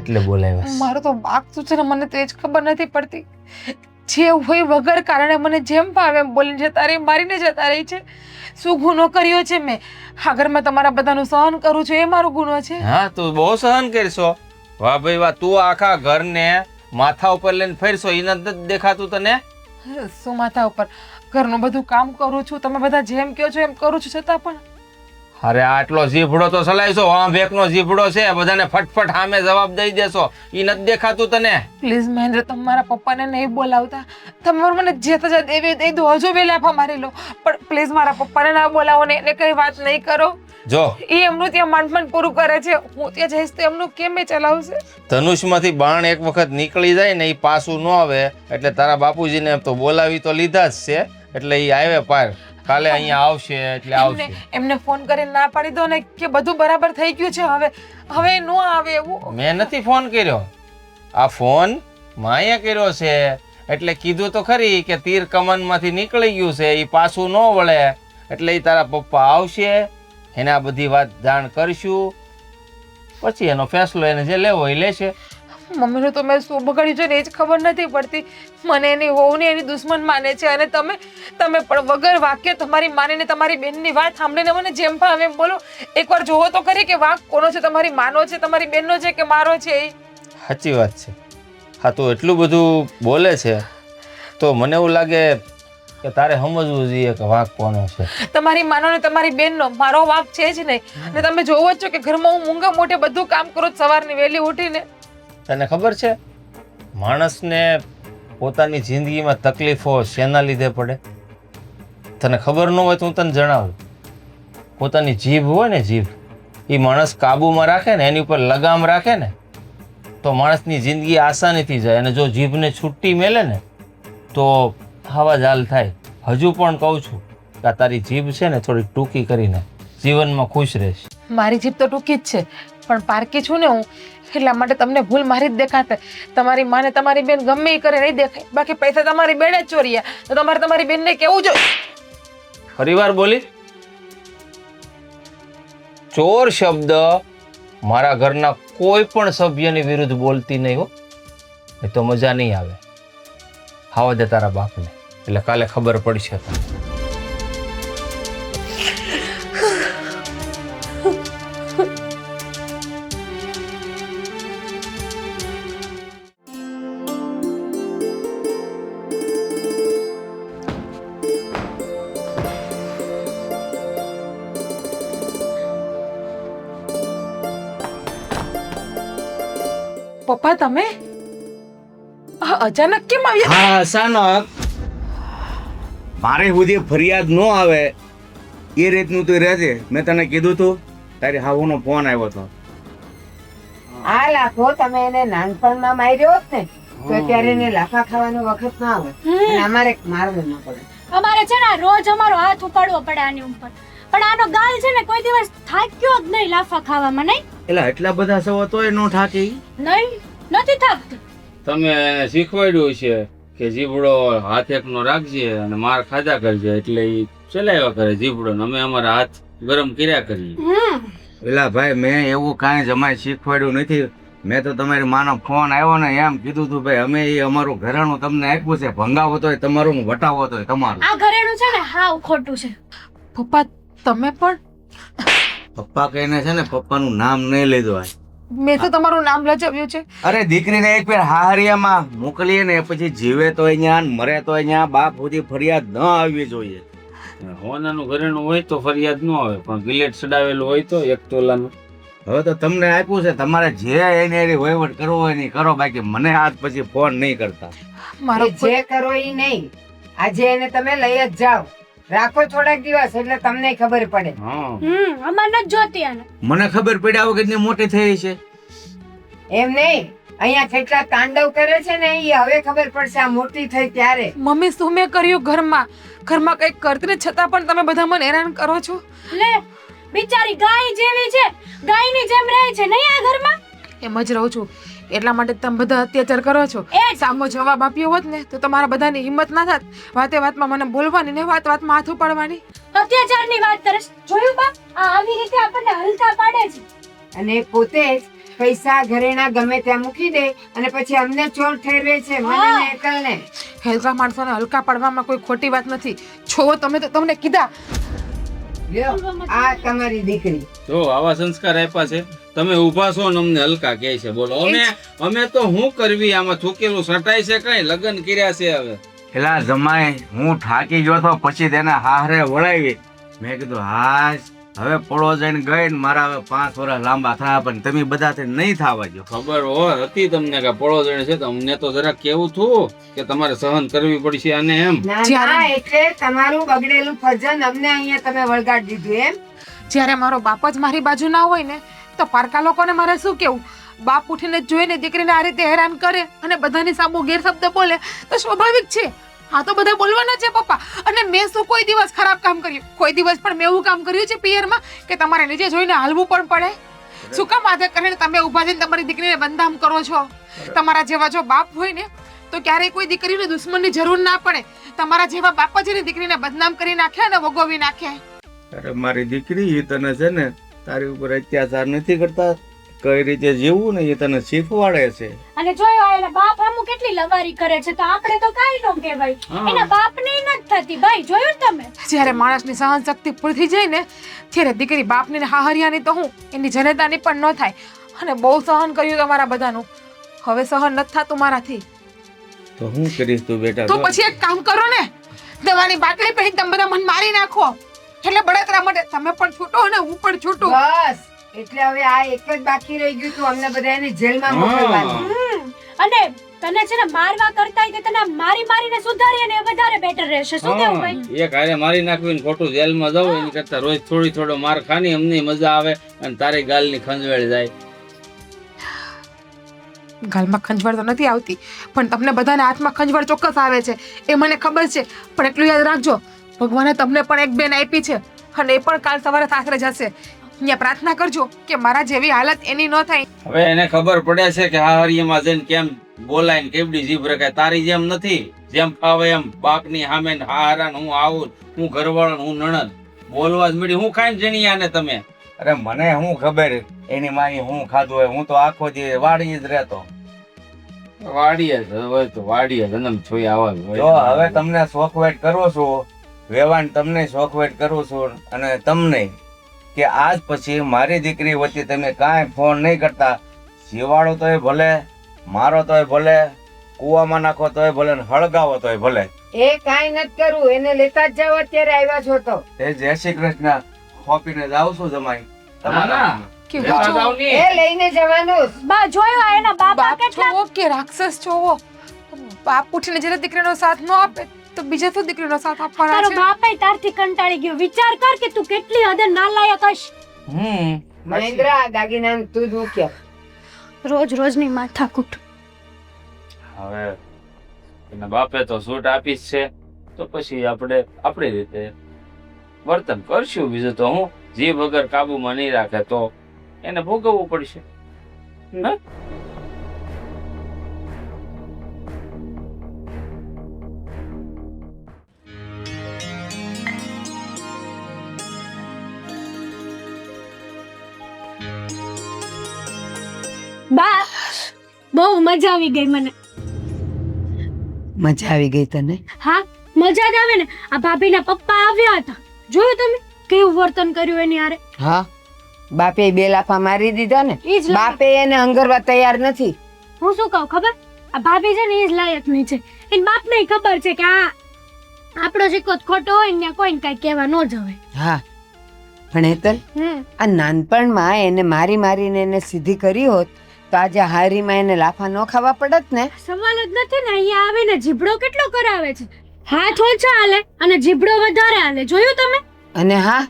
એટલે બોલાવ્યા. મારો તો વાક શું છે ને મને તો એ જ ખબર નથી પડતી. જે હોય વગર કારણે મને જેમ ભાવે એમ બોલીને જતા રહી, મારીને જતા રહી છે. શું ગુનો કર્યો છે મેં? આગળ મેં તમારા બધાનું સહન કરું છું એ મારો ગુનો છે? હા તું બહુ સહન કરશો. વાહ ભાઈ વાહ, તું આખા ઘરને માથા ઉપર લઈને ફેરશો એ નથી દેખાતું તને? શું માથા ઉપર? ઘરનું બધું કામ કરું છું, તમે બધા જેમ કહો છો એમ કરું છું, છતાં પણ. અરે આટલો જીભડો તો ચલાવીશો, આમ એકનો જીભડો છે, બધાને ફટફટ સામે જવાબ દઈ દેશો એ નથી દેખાતું તને? પ્લીઝ મહેન્દ્ર, તમારા પપ્પાને નહીં બોલાવતા. તમે મને જે તજા દેવી દઈ દો, હજુ બે લાફા મારી લો, પણ પ્લીઝ મારા પપ્પાને ના બોલાવો ને એને કઈ વાત નહીં કરો. જો એ એમનું ત્યાં માંડમંડ પૂરું કરે છે, હું ત્યાં જઈશ તો એમનું કેમ એ ચલાવશે? ધનુષમાંથી બાણ એક વખત નીકળી જાય ને એ પાછું ન આવે, એટલે તારા બાપુજીને તો બોલાવી તો લીધા જ છે, એટલે એ આવે પાર. કાલે અહીંયા આવશે એટલે આવશે. એમને ફોન કરીને ના પાડી દો ને કે બધું બરાબર થઈ ગયું છે, હવે નો આવે એવું. મેં નથી ફોન કર્યો, આ ફોન માએ કર્યો છે. એટલે કીધું તો ખરી કે તીર કમનમાંથી નીકળી ગયું છે, એ પાછું ન વળે, એટલે એ તારા પપ્પા આવશે, એને આ બધી વાત જાણ કરશું, પછી એનો ફેસલો એને જે લેવો એ લેશે. મમ્મીનું તો મેં શું બગાડ્યું છે ને એ જ ખબર નથી પડતી. મને એની વહુ ને એની દુશ્મન માને છે, અને તમે પણ વગર વાક્ય તમારી માને તમારી બેનની વાત સાંભળીને મને જેમ ભાવે એમ બોલો. એકવાર જોવો તો ખરી કે વાંક કોનો છે, તમારી માનો છે, તમારી બેનનો છે કે મારો છે? એ સાચી વાત છે. હા તું એટલું બધું બોલે છે તો મને એવું લાગે કે તારે સમજવું જોઈએ કે વાંક કોનો છે. તમારી માનો ને તમારી બેનનો, મારો વાંક છે જ નહીં. અને તમે જોવો જ છો કે ઘરમાં હું મૂંગા મોઢે બધું કામ કરું સવારની વહેલી ઉઠીને. તને ખબર છે માણસને પોતાની જિંદગીમાં તકલીફો શેના લીધે પડે? તને ખબર ન હોય તો હું તને જણાવું. પોતાની જીભ હોય ને, જીભ એ માણસ કાબુમાં રાખે ને, એની ઉપર લગામ રાખે ને તો માણસની જિંદગી આસાનીથી જાય. અને જો જીભને છૂટી મેલે ને તો આવા જ હાલ થાય. હજુ પણ કહું છું કે આ તારી જીભ છે ને થોડીક ટૂંકી કરીને જીવનમાં ખુશ રહેશ. મારી જીભ તો ટૂંકી જ છે, પણ પારકી છું ને હું, એટલા માટે તમને ભૂલ મારી જ દેખાશે. તમારી માને તમારી બેન ગમે એ કરે નહીં દેખાય. બાકી પૈસા તમારી બેને જ ચોર્યા તો તમારે તમારી બેનને કેવું જોઈએ? ફરીવાર બોલી. ચોર શબ્દ મારા ઘરના કોઈ પણ સભ્યની વિરુદ્ધ બોલતી નહીં હો, એ તો મજા નહીં આવે. આવા દે તારા બાપને, એટલે કાલે ખબર પડશે. પપ્પા તમે અચાનક કેમ આવ્યા? હા અચાનક મારે સુધી ફરિયાદ ન આવે એ રીતનું તું રહેજે. મેં તને કીધું તું, તારી હાહુનો ફોન આવ્યો હતો. આ લાફો તમે એને નાનપણમાં માર્યો હોત ને તો અત્યારે એને લાફા ખાવાનો વખત ના આવે અને અમારે મારવું ન પડે. અમારે છે ને રોજ અમારો હાથ ઉપાડવો પડે આની ઉપર, પણ આનો ગાલ છે ને કોઈ દિવસ થાક્યો જ નહીં લાફા ખાવામાં. નહીં એટલે એટલા બધા સવો તોય નો થાકી. નહીં નથી થાકતી. તમે એને શીખવાડ્યું છે કે જીભડો હાથ એકનો રાખજે અને માર ખાધા કરજે, એટલે ઈ ચલાવ્યા કરે જીભડો ને અમે અમારા હાથ ગરમ કર્યા કરીએ. એલા ભાઈ મેં એવું કાંઈ જમાઈ શીખવાડ્યું નથી. મેં તો તમારી માનો ફોન આવ્યો ને એમ કીધું તું ભાઈ અમે એ અમારું ઘરેણું તમને આપ્યું છે, ભંગાવો તોય તમારું વટાવો તોય તમારું. આ ઘરેણું છે ને હાવ ખોટું છે. પપ્પા તમે પણ પપ્પા કહીને છે ને પપ્પાનું નામ નહીં લીધું. મેં તો તમારું નામ લજાવ્યું છે. અરે દીકરીને એક ફેર હાહરિયામાં મોકલીએ ને પછી જીવે તો અહીંયા મરે તો અહીંયા બાપ સુધી ફરિયાદ ન આવવી જોઈએ. હોનાનું ઘરેણું હોય તો ફરિયાદ ન આવે, પણ ગિલેટ ચડાવેલું હોય તો 1 તોલાનું. હવે તો તમને આપ્યું છે, તમારે જે એની વહીવટ કરવો હોય ને કરો, બાકી મને આજ પછી ફોન નહીં કરતા. મારો એ જે કરો એ નહીં, આજે એને તમે લઈ જ જાઓ, રાખો થોડાક દિવસ એટલે તમને ખબર પડે. હા અમાર નથી જોતી આને. મને ખબર પડ્યા વગરની મોટી થઈ છે. એમ નહીં, અહીંયા કેટલા તાંડવ કરે છે ને એ હવે ખબર પડશે આ મોટી થઈ ત્યારે. મમ્મી શું મેં કર્યું ઘરમાં કંઈક કરતી ને છતાં પણ તમે બધા મને હેરાન કરો છો. લે બિચારી ગાય જેવી છે, ગાયની જેમ રહે છે નહીં આ ઘરમાં. એમ જ રહું છું એટલા માટે તમે બધા અત્યાચાર કરો છો. સામો જવાબ આપ્યો હોત ને તો તમારા બધાની હિંમત ના થાત વાતે વાતમાં મને બોલવાની ને વાત વાતમાં હાથ ઉપાડવાની. અત્યાચારની વાત કરે છે. જોયું બા, આ આવી રીતે આપણને હલકા પાડે છે. અને પોતે જ પૈસા ઘરેણા ગમે ત્યાં મૂકી દે અને પછી અમને ચોર ઠેરવે છે, મને ને એકલને. હલકા માણસોને હલકા પાડવામાં કોઈ ખોટી વાત નથી. છો તમે તો તમને કીધા. લ્યો, આ તમારી દીકરી. તો આવા સંસ્કાર આપ્યા છે, તમે ઊભા છો ને અમને હલકા કહે છે. બોલો અમે તો શું કરવી? આમાં થૂકેલું સટાય છે કઈ? લગ્ન કર્યા છે હવે. એલા જમાઈ હું થાકી ગયો તો પછી તેના હારે વળાવી. મેં કીધું હાશ હવે પડો જઈને ગઈ ને મારા હવે 5 વર્ષ લાંબા થયા, પણ તમે બધા નહીં થવા જો. ખબર હોત હતી તમને કે પડો જણ છે, તો અમને તો જરા કેવું થયું કે તમારે સહન કરવી પડશે અને એમ. ના એટલે તમારું બગડેલું ફરજન અમને અહીંયા તમે વળગાડી દીધું એમ. જ્યારે મારો બાપ જ મારી બાજુ ના હોય ને તો પારકા લોકોને મારે શું કેવું? બાપ ઉઠીને જોઈને દીકરીને આ રીતે હેરાન કરે અને બધાની સામુ ગેરશબ્દ બોલે તો સ્વાભાવિક છે. હા તો બધા બોલવાના છે પપ્પા. અને મેં શું કોઈ દિવસ ખરાબ કામ કર્યું? કોઈ દિવસ પણ મેં એવું કામ કર્યું છે પિયરમાં કે તમારે નીચે જોઈને હાલવું પણ પડે? શું કામ આદે કરીને તમે ઊભા થઈને તમારી દીકરીને બદનામ કરો છો? તમારા જેવા જો બાપ હોય ને તો ક્યારેય કોઈ દીકરીને દુશ્મનની જરૂર ના પડે. તમારા જેવા બાપ જ એની દીકરીને બદનામ કરી નાખે અને વગોવી નાખે. અરે મારી દીકરી એ તને છે ને તારી ઉપર અત્યાચાર નથી કરતા, કઈ રીતે જીવવું ને એ તને શીખવાડે છે. અને જોયો એના બાપ આમુ કેટલી લવારી કરે છે, તો આપણે તો કાઈ નો કહેવાય. એના બાપને નથી થતી ભાઈ, જોયું તમે? જ્યારે માણસની સહન શક્તિ પૂરી થઈ જાય ને ત્યારે દીકરી બાપની ને હાહરિયાની તો હું એની જનેતાની પણ ન થાય. અને બહુ સહન કર્યું તમારા બધાનું, હવે સહન નથી થતું મારાથી. તો હું કરીશ તું બેટા? તો પછી એક કામ કરો ને, દવાની બાટલી પહેરી તમે બધા મને મારી નાખો એટલે બળતરા માટે તમે પણ છૂટો અને હું પણ છૂટું. બસ એટલે હવે આ એક જ બાકી રહી ગયું તું, અમને બધાને જેલમાં મોકલવાનું. અને તને છે ને મારવા કરતા તને મારી મારીને સુધારીએ ને એ વધારે બેટર રહેશે. શું કેવું ભાઈ? એક હારે મારી નાખવી ને ખોટું જેલમાં જવું એની કરતા રોજ થોડો માર ખાની અમને મજા આવે અને તારી ગાલની ખંજવેળ જાય. ગાલમાં ખંજવાળ તો નથી આવતી પણ તમને બધાને હાથમાં ખંજવાળ ચોક્કસ આવે છે, એ મને ખબર છે. પણ એટલું યાદ રાખજો, ભગવાને તમને પણ એક બેન આપી છે અને એ પણ કાલ સવારે સાસરે જશે. અહીંયા પ્રાર્થના કરજો કે મારા જેવી હાલત એની ન થાય. હવે એને ખબર પડે છે કે આ હરિયામાં જઈને કેમ બોલાય ને કેવડી જીભ રખાય. તારી જેમ નથી, જેમ ફાવે એમ બાપની સામે હારા હું આવું, હું ઘરવાળો, હું નણંદ બોલવા જ મળી. હું ખાઈને જણી આને તમે. અરે મને શું ખબર એની માની હું ખાધું હોય? હું તો આખો દી વાડી જ રહેતો. વાડીએ જ હોય તો વાડીએ જન્મ છોઈ આવા જ જો હોય. હવે તમને શોખવેટ કરું છું, વેવાણ તમને શોખવેટ કરું છું અને તમને કે આજ પછી મારી દીકરી વચ્ચે તમે કાંઈ ફોન નહીં કરતા. જીવાડો તોય ભલે, મારો તોય ભલે, કુવામાં નાખો તોય ભલે, હળગાવો તોય ભલે. એ કાંઈ નથી કરવું, એને લેતા જ જાવ. અત્યારે આવ્યા છો તો એ જય શ્રી કૃષ્ણ ખોપીને જાવ છું જમાઈ. કેવું લેવા છો? જાવ ને. એ લઈને જવાનું. બા જોયો એના બાપા બાપ કેટલા જોવો કે રાક્ષસ જોવો? બાપ ઉઠીને જ્યારે દીકરીનો સાથ ન આપે તો બીજા તો દીકરીનો સાથ આપવાના તારો છે. બાપે તારથી કંટાળી ગયો. વિચાર કર કે તું કેટલી હદે નાલાયક હશ. મહેન્દ્ર, આ દાગીના તું જ મૂક્યો. રોજ રોજની માથાકૂટ. હવે એના બાપે તો છૂટ આપી જ છે, તો પછી આપણે આપણી રીતે વર્તન કરશું. બીજું તો હું જીભ વગર કાબુમાં નહીં રાખે તો એને ભોગવવું પડશે. હા? બા, બહુ મજા આવી ગઈ મને. મજા આવી ગઈ તને? હા, મજા જ આવે ને. આ ભાભીના પપ્પા આવ્યા હતા, જોયું તમે કેવું વર્તન કર્યું એની હારે? હા, બાપે બે લાફા મારી દીધા ને. ઈ જ લાગે. બાપે એને અંગરવા તૈયાર નથી. હું શું કહું ખબર? આ ભાભી છે ને એ જ લાયક નહીં છે. એને બાપને ખબર છે કે આ આપણો સિક્કો ખોટો હોય ને કોઈને કઈ કહેવા ન જવાય. હા, પણ હેતલ, આ નાનપણમાં એને મારીને એને સીધી કરી હોત તો આજે હારીમાં એને લાફા ન ખાવા પડત ને. સવાલ જ નથી ને. અહીંયા આવીને જીભડો કેટલો કરાવે છે. હાથ ઓછા હાલે અને જીભડો વધારે હાલે, જોયું તમે? અને હા,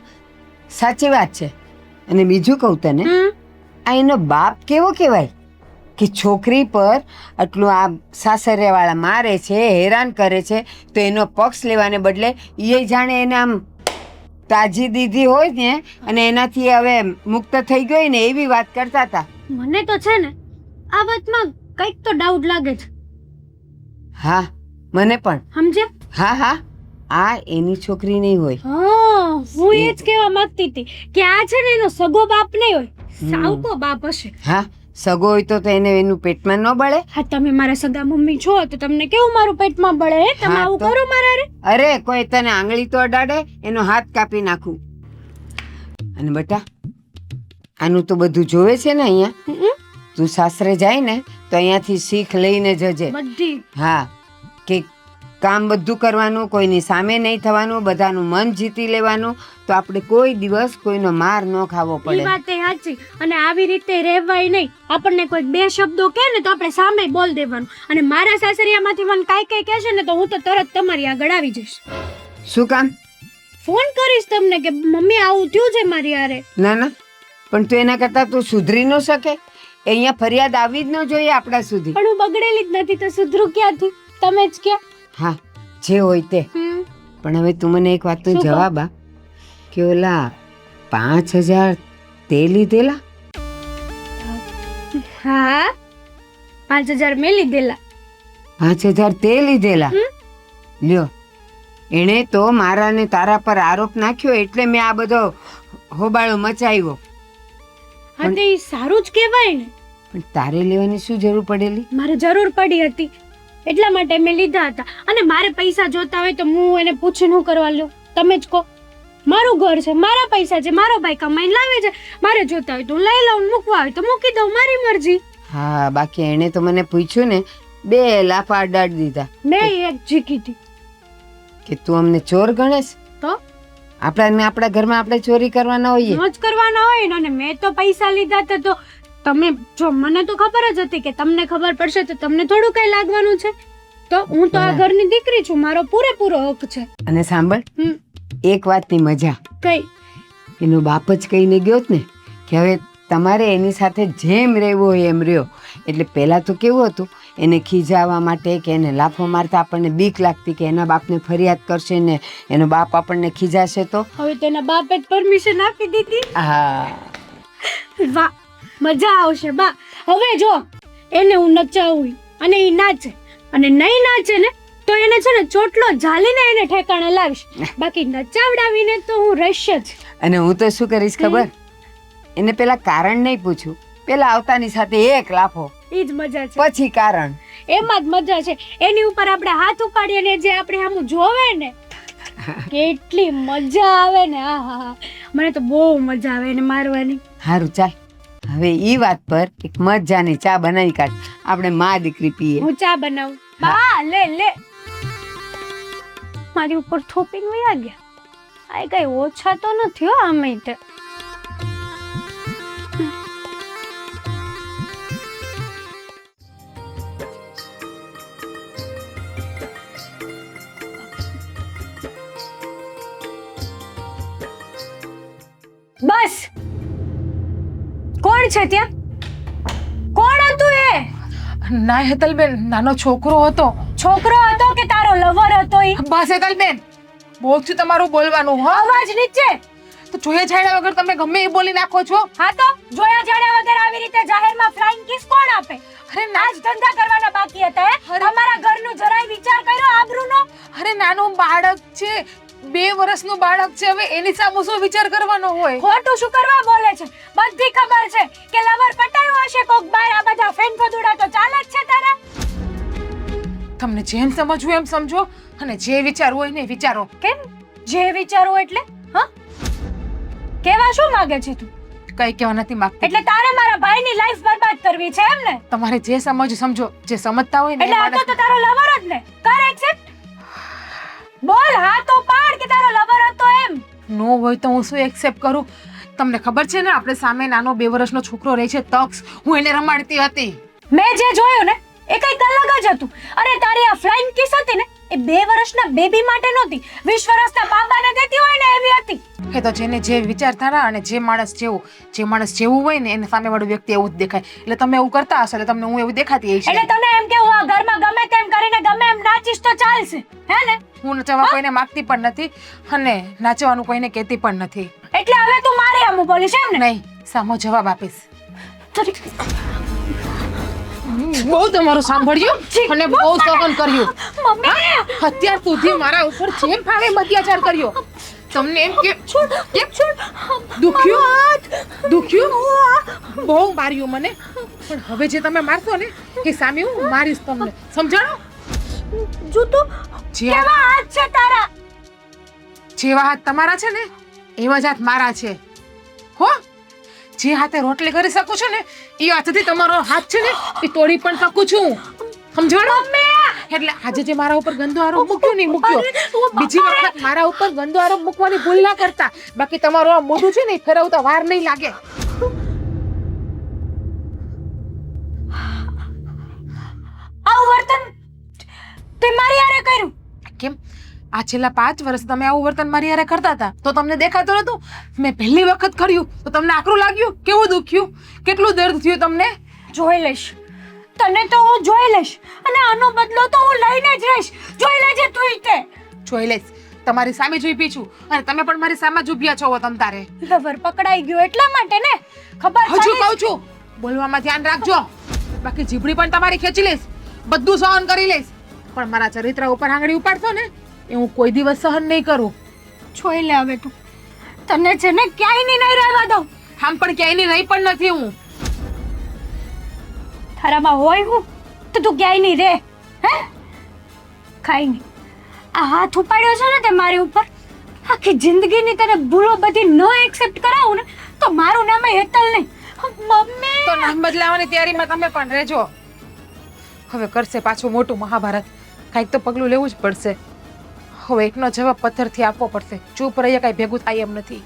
સાચી વાત છે. અને બીજું કહું તને, આ એનો બાપ કેવો કહેવાય કે છોકરી પર આટલું આ સાસરિયાવાળા મારે છે, હેરાન કરે છે, તો એનો પક્ષ લેવાને બદલે એ જાણે એને આમ તાજી દીધી હોય ને અને એનાથી હવે મુક્ત થઈ ગઈ ને એવી વાત કરતા હતા. મને તો છે ને આ વાતમાં કંઈક તો ડાઉટ લાગે છે. હા, મને પણ. સમજ્યા? હા હા, આ એની છોકરી નહીં હોય. હા, હું એ જ કહેવા માંગતી હતી કે આ છે ને એનો સગો બાપ નહીં હોય, સાવકો બાપ હશે. હા, સગો હોય તો એને એનું પેટમાં ન બળે. હા, તમે મારા સગા મમ્મી છો તો તમને કેવું મારું પેટમાં બળે? તમે હા, આવું તો. કરો મારા હારે? અરે કોઈ તને આંગળી તો અડાડે એનો હાથ કાપી નાખું. અને બેટા, આનું તો બધું જોવે છે ને અહીંયા. તું સાસરે જાય ને તો અહીંયાથી શીખ લઈને જજે. બધી. હા, કે કામ બધું કરવાનું, કોઈની સામે નહીં થવાનું, બધાનું મન જીતી લેવાનું, તો આપણે કોઈ દિવસ કોઈનો માર ન ખાવો ઈ પડે. વાત એ સાચી. અને આવી રીતે રહેવાય નહીં. આપણને કોઈ બે શબ્દો કહે ને તો આપણે સામે બોલ દેવાનું. અને મારા સાસરિયામાંથી મને કાંઈ કહેશે ને તો હું તો તરત તમારી આગળ આવી જઈશ. શું કામ? ફોન કરીશ તમને કે મમ્મી આવું થયું છે મારી હારે. ના ના, પણ તું એના કરતા તું સુધરી ન શકે. અહીંયા ફરિયાદ આવી જ ન જોઈએ આપણા સુધી. પણ હું બગડેલી જ નથી તો સુધરું ક્યાંથી? તમે જ ક્યાં? હા, જે હોય તે. પણ હવે તું મને એક વાતનો શું કહું? જવાબ આપ કે ઓલા 5,000 તે લીધેલા? હા, 5,000 મેં લીધેલા. 5,000 તે લીધેલા? લ્યો, એણે તો મારા ને તારા પર આરોપ નાખ્યો એટલે મેં આ બધો હોબાળો મચાવ્યો. હા, તો ઈ સારું જ કહેવાય ને. પણ તારે લેવાની શું જરૂર પડેલી? મારે જરૂર પડી હતી એટલા માટે મેં લીધા હતા. અને મારે પૈસા જોતા હોય તો હું એને પૂછીને હું કરવા લ્યો? તમે જ કહો. મારું ઘર છે, મારા પૈસા છે, મારો ભાઈ કમાઈને લાવે છે. મારે જોતા હોય તો હું લઈ લઉં, મૂકવા હોય તો મૂકી દઉં, મારી મરજી. હા, બાકી એણે તો મને પૂછ્યું ને 2 લાફા અડાડી દીધા મેં એક જીકી હતી. કે તું અમને ચોર ગણેશ. તો આપણા ઘરમાં આપણે ચોરી કરવાના હોઈએ. ન જ કરવાના હોય ને. અને મેં તો પૈસા લીધા હતા તો તમે જો, મને તો ખબર જ હતી કે તમને ખબર પડશે તો તમને થોડું કઈ લાગવાનું છે. તો હું તો આ ઘરની દીકરી છું, મારો પૂરેપૂરો હક છે. અને સાંભળ, એક વાતની મજા. કઈ? એનો બાપ જ કહીને ગયો ને કે હવે તમારે એની સાથે જેમ રહેવું હોય એમ રહ્યો. એટલે પહેલાં તો કેવું હતું, એને ખીજાવવા માટે કે એને લાફો મારતા આપણને બીક લાગતી કે એના બાપને ફરિયાદ કરશે ને એનો બાપ આપણને ખીજાશે તો. હવે તેના બાપે જ પરમિશન આપી દીધી. હા, વાહ, મજા આવશે બા. હવે જો એને હું નચાવું અને એ નાચે અને નહીં નાચે ને તો એને છે ને ચોટલો ઝાલીને એને ઠેકાણે લાવીશ. બાકી નચાવડાવીને તો હું રહીશ જ. અને હું તો શું કરીશ ખબર? એને પેલા કારણ નહીં પૂછું, પેલા આવતાની સાથે એક લાફો, ઈ જ મજા છે. પછી કારણ. એમાં જ મજા છે. એની ઉપર આપણે હાથ ઉપાડીએ ને જે આપણે આમ જોવે ને કેટલી મજા આવે ને. હા હા હા, મને તો બહુ મજા આવે એને મારવાની. સારું, ચાલ હવે ઈ વાત પર એક મજાની ચા બનાવી કાઢ, આપણે માં દીકરી પીએ. હું ચા બનાવું. બા લે લે. મારી ઉપર થોપીને વયા ગયા. આ કઈ ઓછા તો નથી હો આમે તે. બસ. કોણ છે ત્યાં? કોણ ના હેતલબેન, નાનો છોકરો હતો. છોકરો હતો કે તારો લવર હતો ઈ? બસ હેતલબેન, બહુ જ તમારું બોલવાનું. હા, અવાજ નીચે. તો જોયા છાડ્યા વગર તમે ગમે એ બોલી નાખો છો. હા તો જોયા જાણ્યા વગર આવી રીતે જાહેરમાં ફ્લાઇંગ કિસ કોણ આપે? અરે ના, આજ ધંધા કરવાના બાકી હતા હે? અરે. અમારા ઘરનું જરાય વિચાર કર્યો આબરૂનો? અરે નાનું બાળક છે, 2 વર્ષનું બાળક છે, હવે એની સામે શું વિચાર કરવાનો હોય? ખોટું શું કરવા બોલે છે? બધી ખબર છે કે લવર પટાયો હશે કોક બાર. આ બધા ફેન ફદુડા તો ચાલે જ છે તારા. તમને જેમ સમજવું એમ સમજો, અને જે વિચારવું હોય ને એ વિચારો. કેમ જે વિચારો એટલે? હા, કેવા શું માંગે છે તું? કઈ કહેવા નથી માંગતી. એટલે તારે મારા ભાઈની લાઈફ બરબાદ કરવી છે એમ ને? તમારે જે સમજ સમજો, જે સમજતા હોય ને એ એટલે આ માણસ- તો તારો લવર જ ને? કર એક્સેપ્ટ. બોલ હા તો પાડ કે તારો લવર હતો એમ. નો હોય તો હું શું એક્સેપ્ટ કરું? તમને ખબર છે ને, આપણે સામે નાનો 2 વર્ષનો છોકરો રહે છે, તક્ષ. હું એને રમાડતી હતી. મેં જે જોયું ને એ કંઈક અલગ જ હતું. અરે તારી આ ફ્લાઇંગ કિસ હતી ને એ 2 વર્ષના બેબી માટે નહોતી, 20 વર્ષના બાબાને દેતી હોય ને એવી હતી. એ તો જેને જે વિચારધારા અને જે માણસ જેવું હોય ને એને સામેવાળું વ્યક્તિ એવું જ દેખાય. એટલે તમે એવું કરતા હશો એટલે તમને હું એવું દેખાતી હશે. એટલે તને એમ કે હું આ ઘરમાં ગમે તેમ કરીને ગમે એમ નાચીશ તો ચાલશે હે ને? હું નચાવવા કોઈને માંગતી પણ નથી અને નાચવાનું કોઈને કહેતી પણ નથી. એટલે હવે તું મારી આમું બોલીશ એમ ને? નહીં, સામો જવાબ આપીશ. બહુ તમારું સાંભળ્યું અને બહુ સહન કર્યું. મમ્મી અત્યાર સુધી મારા ઉપર જેમ ફાવે એમ અત્યાચાર કર્યો. તમને એમ કે દુખ્યું બહુ માર્યું મને, પણ હવે જે તમે મારશો ને એ સામે હું મારીશ તમને. સમજાણો? જો તું કેવા હાથ છે તારા? જેવા હાથ તમારા છે ને એવા જ હાથ મારા છે. હો, જે હાથે રોટલી કરી શકું છું ને એ હાથથી તમારો હાથ છે ને એ તોડી પણ શકું છું. સમજાણો? એટલે આજે જે મારા ઉપર ગંદો આરોપ મૂક્યો નહીં મૂક્યો, બીજી વખત મારા ઉપર ગંદો આરોપ મૂકવાની ભૂલ ના કરતા. બાકી તમારું આ મોઢું છે ને એ ફેરવતા વાર નહીં લાગે. આવું વર્તન તે મારી હારે કર્યું? કેમ આ છેલ્લા 5 વર્ષ તમે આવું વર્તન મારી હારે કરતા હતા તો તમને દેખાતું નતું? મેં પહેલી વખત કર્યું તો તમને આકરું લાગ્યું? કેવું દુખ્યું? કેટલું દર્દ થયું તમને? જોઈ લઈશ, તને તો હું જોઈ લઈશ અને આનો બદલો તો હું લઈને જ રહીશ. જોઈ લેજે તું તે. જોઈ લઈશ, તમારી સામે જ ઊભી છું અને તમે પણ મારી સામે જ ઊભ્યા છો. તમ તારે લવર પકડાઈ ગયો એટલા માટે ને? ખબર હજુ પડી? કહું છું, બોલવામાં ધ્યાન રાખજો. બાકી જીભડી પણ તમારી ખેંચી લઈશ, બધું સહન કરી લઈશ, પણ મારા ચરિત્ર ઉપર આંગળી ઉપાડશો ને એ હું કોઈ દિવસ સહન નહીં કરું. જોઈ લે હવે તું, તને છે ને ક્યાંય નહીં રહેવા દઉં. આમ પણ ક્યાંયની રહી પણ નથી હું. તારામાં હોય હું તો તું ક્યાંય નહીં રે હે? કાંઈ નહીં. આ હાથ ઉપાડ્યો છે ને તે મારી ઉપર, આખી જિંદગીની તને ભૂલો બધી ન એક્સેપ્ટ કરાવું ને તો મારું નામ હેતલ નહીં. મમ્મી તો નામ બદલાવાની તૈયારીમાં તમે પણ રહેજો. હવે કરશે પાછું મોટું મહાભારત, કાંઈક તો પગલું લેવું જ પડશે. હવે એકનો જવાબ પથ્થરથી આપવો પડશે. ચૂપ રહીએ, કાંઈ ભેગું થાય એમ નથી.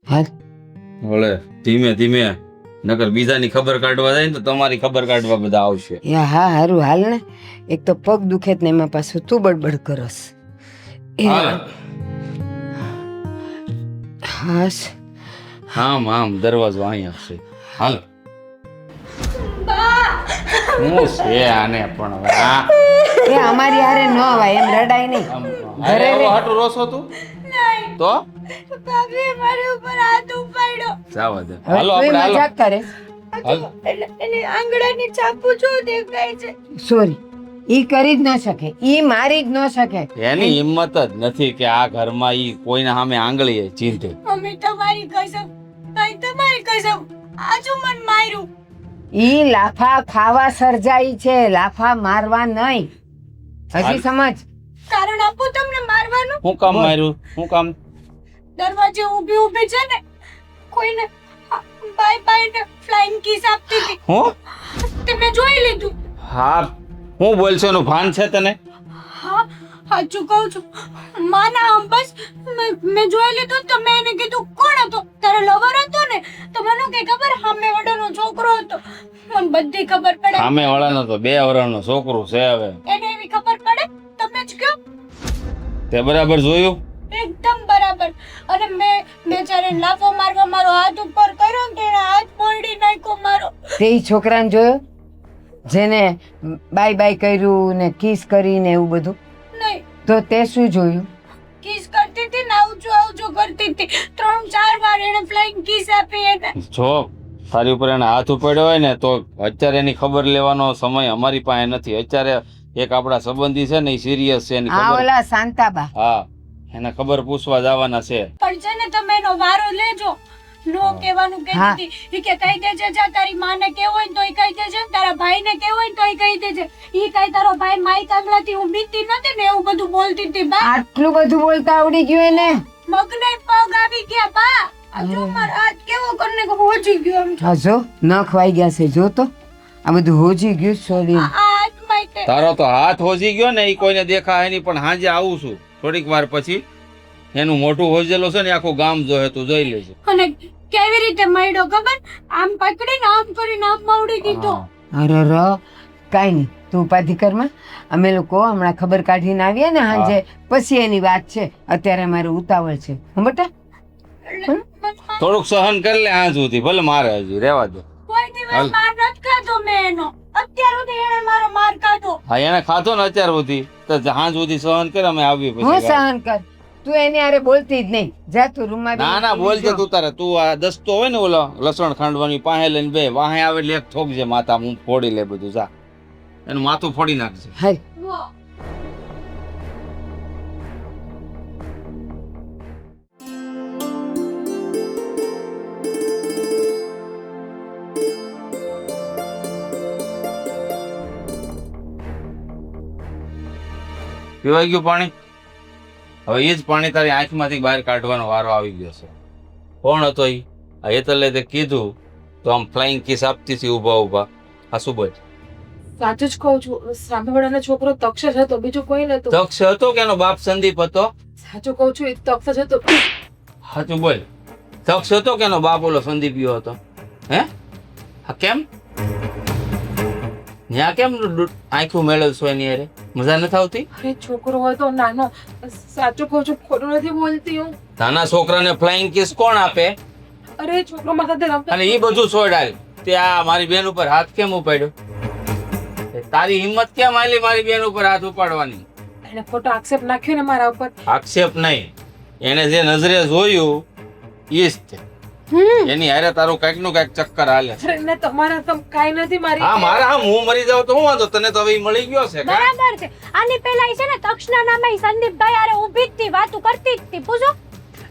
હાલ ઓલે ધીમે ધીમે, નકર બીજાની ખબર કાઢવા જાય ને તો તમારી ખબર કાઢવા બધા આવશે. યા હા હારું હાલ ને. એક તો પગ દુખે ને એમાં પાછું તું બડબડ કરસ. હાલ. હાસ આમ આમ દરવાજો અહીંયા છે. હાલ. હું છે આને પણ હવે આ એ અમારી હારે ન આવાય એમ રડાય નહીં. અરે એવો હાટુ રોસો તું તો ભાભી મારી ઉપર હાથ ઉપાડ્યો. જાવા દે. હવે હાલો તું આપણે હાલો. મજાક કરે. હાલ. એટલે એની આંગળાની ચાપુ જો દેખાય છે. સોરી, ઈ કરી જ ન શકે, ઈ મારી જ ન શકે. એની હિંમત જ નથી કે આ ઘરમાં ઈ કોઈના સામે આંગળીએ ચીંધે. મમ્મી તમારી કસમ, ભાઈ તમારી કસમ, આજુ મન માર્યું. ઈ લાફા ખાવા સર્જાઈ છે, લાફા મારવા નહીં. હજી સમજ. કારણ આપું તમને મારવાનું? હું કામ માર્યું? હું કામ? દરવાજે ઊભી ઊભી છે ને કોઈને બાય બાય ને ફ્લાઇંગ કિસ આપતી હતી. હું? તે મેં જોઈ લીધું. હા, હું બોલશો એનું ભાન છે તને? હા સાચું કહું છું. માના આમ બસ મેં જોઈ લીધું તો મેં એને કીધું કોણ હતો? તારો લવર હતો ને? તો મને કે ખબર સામે વાળાનો છોકરો હતો. મને બધી ખબર પડે. સામે વાળાનો તો 2 વર્ષનો છોકરો છે. હવે એને એવી ખબર પડે? તમે જ કહો. તે બરાબર જોયું? એકદમ બરાબર. અને મેં બેચારાને લાફો મારવા મારો હાથ ઉપર કર્યો ને તેણે હાથ મોડી નાખ્યો મારો. તે ઈ છોકરાને જોયો જેને બાય બાય કર્યું ને કિસ કરીને એવું બધું? નહીં, તો તે શું જોયું? કિસ કરતી હતી ને આવજો કરતી હતી. 3-4 વાર એને ફ્લાઇંગ કિસ આપી એને. જો તારી ઉપર એને હાથ ઉપાડ્યો હોય ને તો અત્યારે એની ખબર લેવાનો સમય અમારી પાસે નથી. અત્યારે એક આપણા સંબંધી છે ને એ સિરિયસ છે, એની આ ખબર. ઓલા શાંતાબા. હા, એને ખબર પૂછવા જવાના છે. પણ છે ને તમે એનો વારો લેજો. નો કહેવાનું હા. કહેતી હતી ઈ કે કહી દેજે, જા તારી માને કેવું હોય ને તોય કહી દેજે, તારા ભાઈને કેવું હોય ને તોય કહી દેજે. ઈ કાંઈ તારો ભાઈ માઈ કાંગલાથી હું બીતી નથી ને એવું બધું બોલતી હતી બા. આટલું બધું બોલતા આવડી ગયું એને? મગને પગ આવી ગયા બા. આ જો મારો હાથ કેવો કરીને હોજી ગયો એમ. હા જો નખ વાઈ ગયા છે, જો તો આ બધું હોજી ગયું સોરી. આ હાથ માટે તારો તો હાથ હોજી ગયો ને એ કોઈને દેખાય નહીં, પણ હાંજે આવું છું થોડીક વાર પછી. એનું મોઢું હોજેલું છે ને આખું ગામ જોહે, તું જોઈ લેજે. અને કેવી રીતે મળ્યો ખબર? આમ પકડીને આમ કરીને આમ મવડી દીધો. અરે ર કાંઈ નહીં, તું ઉપાધિ કરમાં. અમે લોકો હમણાં ખબર કાઢીને આવીએ ને હાંજે, પછી એની વાત છે. અત્યારે મારે ઉતાવળ છે. હં બેટા? થોડુંક સહન કરી લે હાંજ સુધી, ભલે મારે હજી રહેવા દે. કોઈ દિવસ માર નથી ખાધો મેં એનો. અત્યાર સુધી એણે મારો માર ખાધો. હા, એને ખાધો ને અત્યાર સુધી, તો હાંજ સુધી સહન કરે, અમે આવીએ હું પછી. સહન કર, તું એની હારે બોલતી જ નહીં. જા તું રૂમમાં ના ના, બોલજે તું તારે. તું આ દસ્તો હોય ને ઓલો લસણ ખાંડવાની પાસે લઈને બે વાહે આવે એટલે એક ઠોકજે માથા, હું ફોડી લે બધું. જા, એનું માથું ફોડી નાખજે. હાય. વાહ. પીવાઈ ગયું પાણી? હવે એ જ પાણી તારી આંખમાંથી બહાર કાઢવાનો વારો આવી ગયો છે. કોણ હતો ઈ? આ હેતલે તે કીધું તો આમ ફ્લાઇંગ કિસ આપતી હતી ઊભા ઊભા. આ શું બોલ? સાચું જ કહું છું, સામેવાળાનો છોકરો તક્ષ જ હતો, બીજું કોઈ નતું. તક્ષ હતો કે એનો બાપ સંદીપ હતો? સાચું કહું છું, એ તક્ષ જ હતો. સાચું બોલ. તક્ષ હતો કે એનો બાપ ઓલો સંદીપિયો હતો? હે? હા, કેમ ન્યા કેમ આંખું મેળવશો એની હારે? મજા નથી આવતી? અરે છોકરો હતો નાનો. સાચું કહું છું, ખોટું નથી બોલતી હું. નાના છોકરાને ફ્લાઇંગ કિસ કોણ આપે? અરે છોકરો મારા સાથે રમતો. અને એ બધું છોડાય તે આ મારી બેન ઉપર હાથ કેમ ઉપાડ્યો? તારી હિંમત કેમ આલી મારી બેન ઉપર હાથ ઉપાડવાની? એને ખોટો આક્ષેપ નાખ્યો ને મારા ઉપર. આક્ષેપ નહીં, એને જે નજરે જોયું ઈ જ તે. એની હારે તારું કઈક નું કઈક ચક્કર હાલે. અરે ને તમારા તો કાઈ નથી મારી. હા, મારા હું મરી જાવ તો હું વાંધો? તને તો હવે ઈ મળી ગયો છે કા? બરાબર છે. આની પહેલા ઈ છે ને તક્ષના નામે સંદીપભાઈ હારે ઊભી જ હતી, વાતો કરતી જ હતી. પૂછો,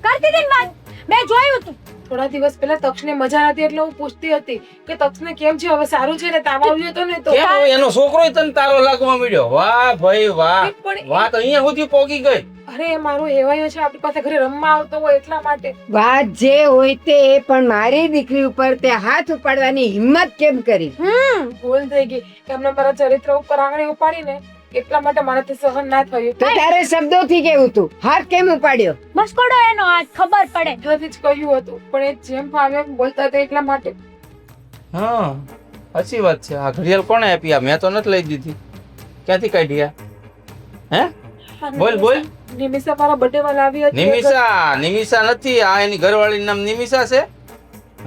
કરતી હતી ને વાત. મેં જોયું તું. થોડા દિવસ પહેલા તક્ષને મજા નથી એટલે હું પૂછતી હતી કે તક્ષને કેમ છે, હવે સારું છે ને? તાવ આવ્યો હતો ને તો. કેમ હવે એનો છોકરો તને તારો લાગવા મળ્યો? વાહ ભાઈ વાહ, પણ વાત અહીંયા સુધી પહોંચી ગઈ. અરે મારો એવાયો છે આપણી પાસે ઘરે રમવા આવતો હોય એટલા માટે. વાત જે હોય તે, પણ મારી દીકરી ઉપર તે હાથ ઉપાડવાની હિંમત કેમ કરી? ભૂલ થઈ ગઈ કે અમને મારા ચરિત્ર ઉપર આંગળી ઉપાડીને એટલા માટે મારાથી સહન ના થયું. તો તારે શબ્દોથી કેવું તું? હાથ કેમ ઉપાડ્યો? મસ્કોડો એનો હાથ ખબર પડે. પહેલેથી જ કહ્યું હતું, પણ એ જેમ ફાવે એમ બોલતા હતા એટલા માટે. હા, સાચી વાત છે. આ ઘડિયાળ કોણે આપી? આ મેં તો નથી લઈ દીધી. ક્યાંથી કાઢી આ? હે? બોલ બોલ. નિમિષા મારા બર્થડે માં લાવી હતી. નિમિષા? નિમિષા નથી, આ એની ઘરવાળીનું નામ નિમિષા છે.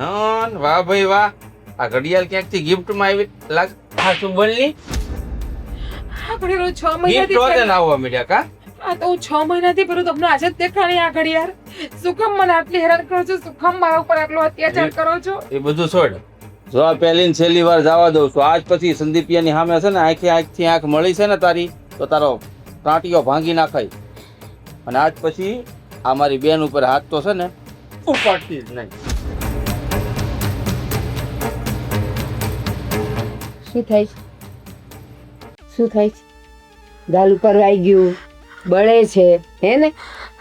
હા, વાહ ભાઈ વાહ. આ ઘડિયાળ ક્યાંકથી ગિફ્ટ માં આવી લાગ. આ શું બોલની? આ ઘડિયાળ 6 ગિફ્ટ મહિનાથી હોતે પહેરી. ને આવવા મળ્યા કા? આ તો હું 6 મહિનાથી પહેરું, તમને આજે જ દેખાણી આ ઘડિયાળ. શું કામ મને આટલી હેરાન કરો છો? શું કામ મારા ઉપર આટલો અત્યાચાર કરો છો? એ બધું છોડ. જો આ પહેલી ને છેલ્લી વાર જવા દઉં છું. આજ પછી સંદીપિયાની સામે છે ને આંખથી આંખ મળી છે ને તારી, તો તારો ટાંટીઓ ભાંગી નાખાય. અને આજ પછી આ મારી બેન ઉપર હાથ તો છે ને ઉપાડતી જ નહીં. શું થાય છે? શું થાય છે? ગાલ ઉપર આવી ગયું, બળે છે, હે ને?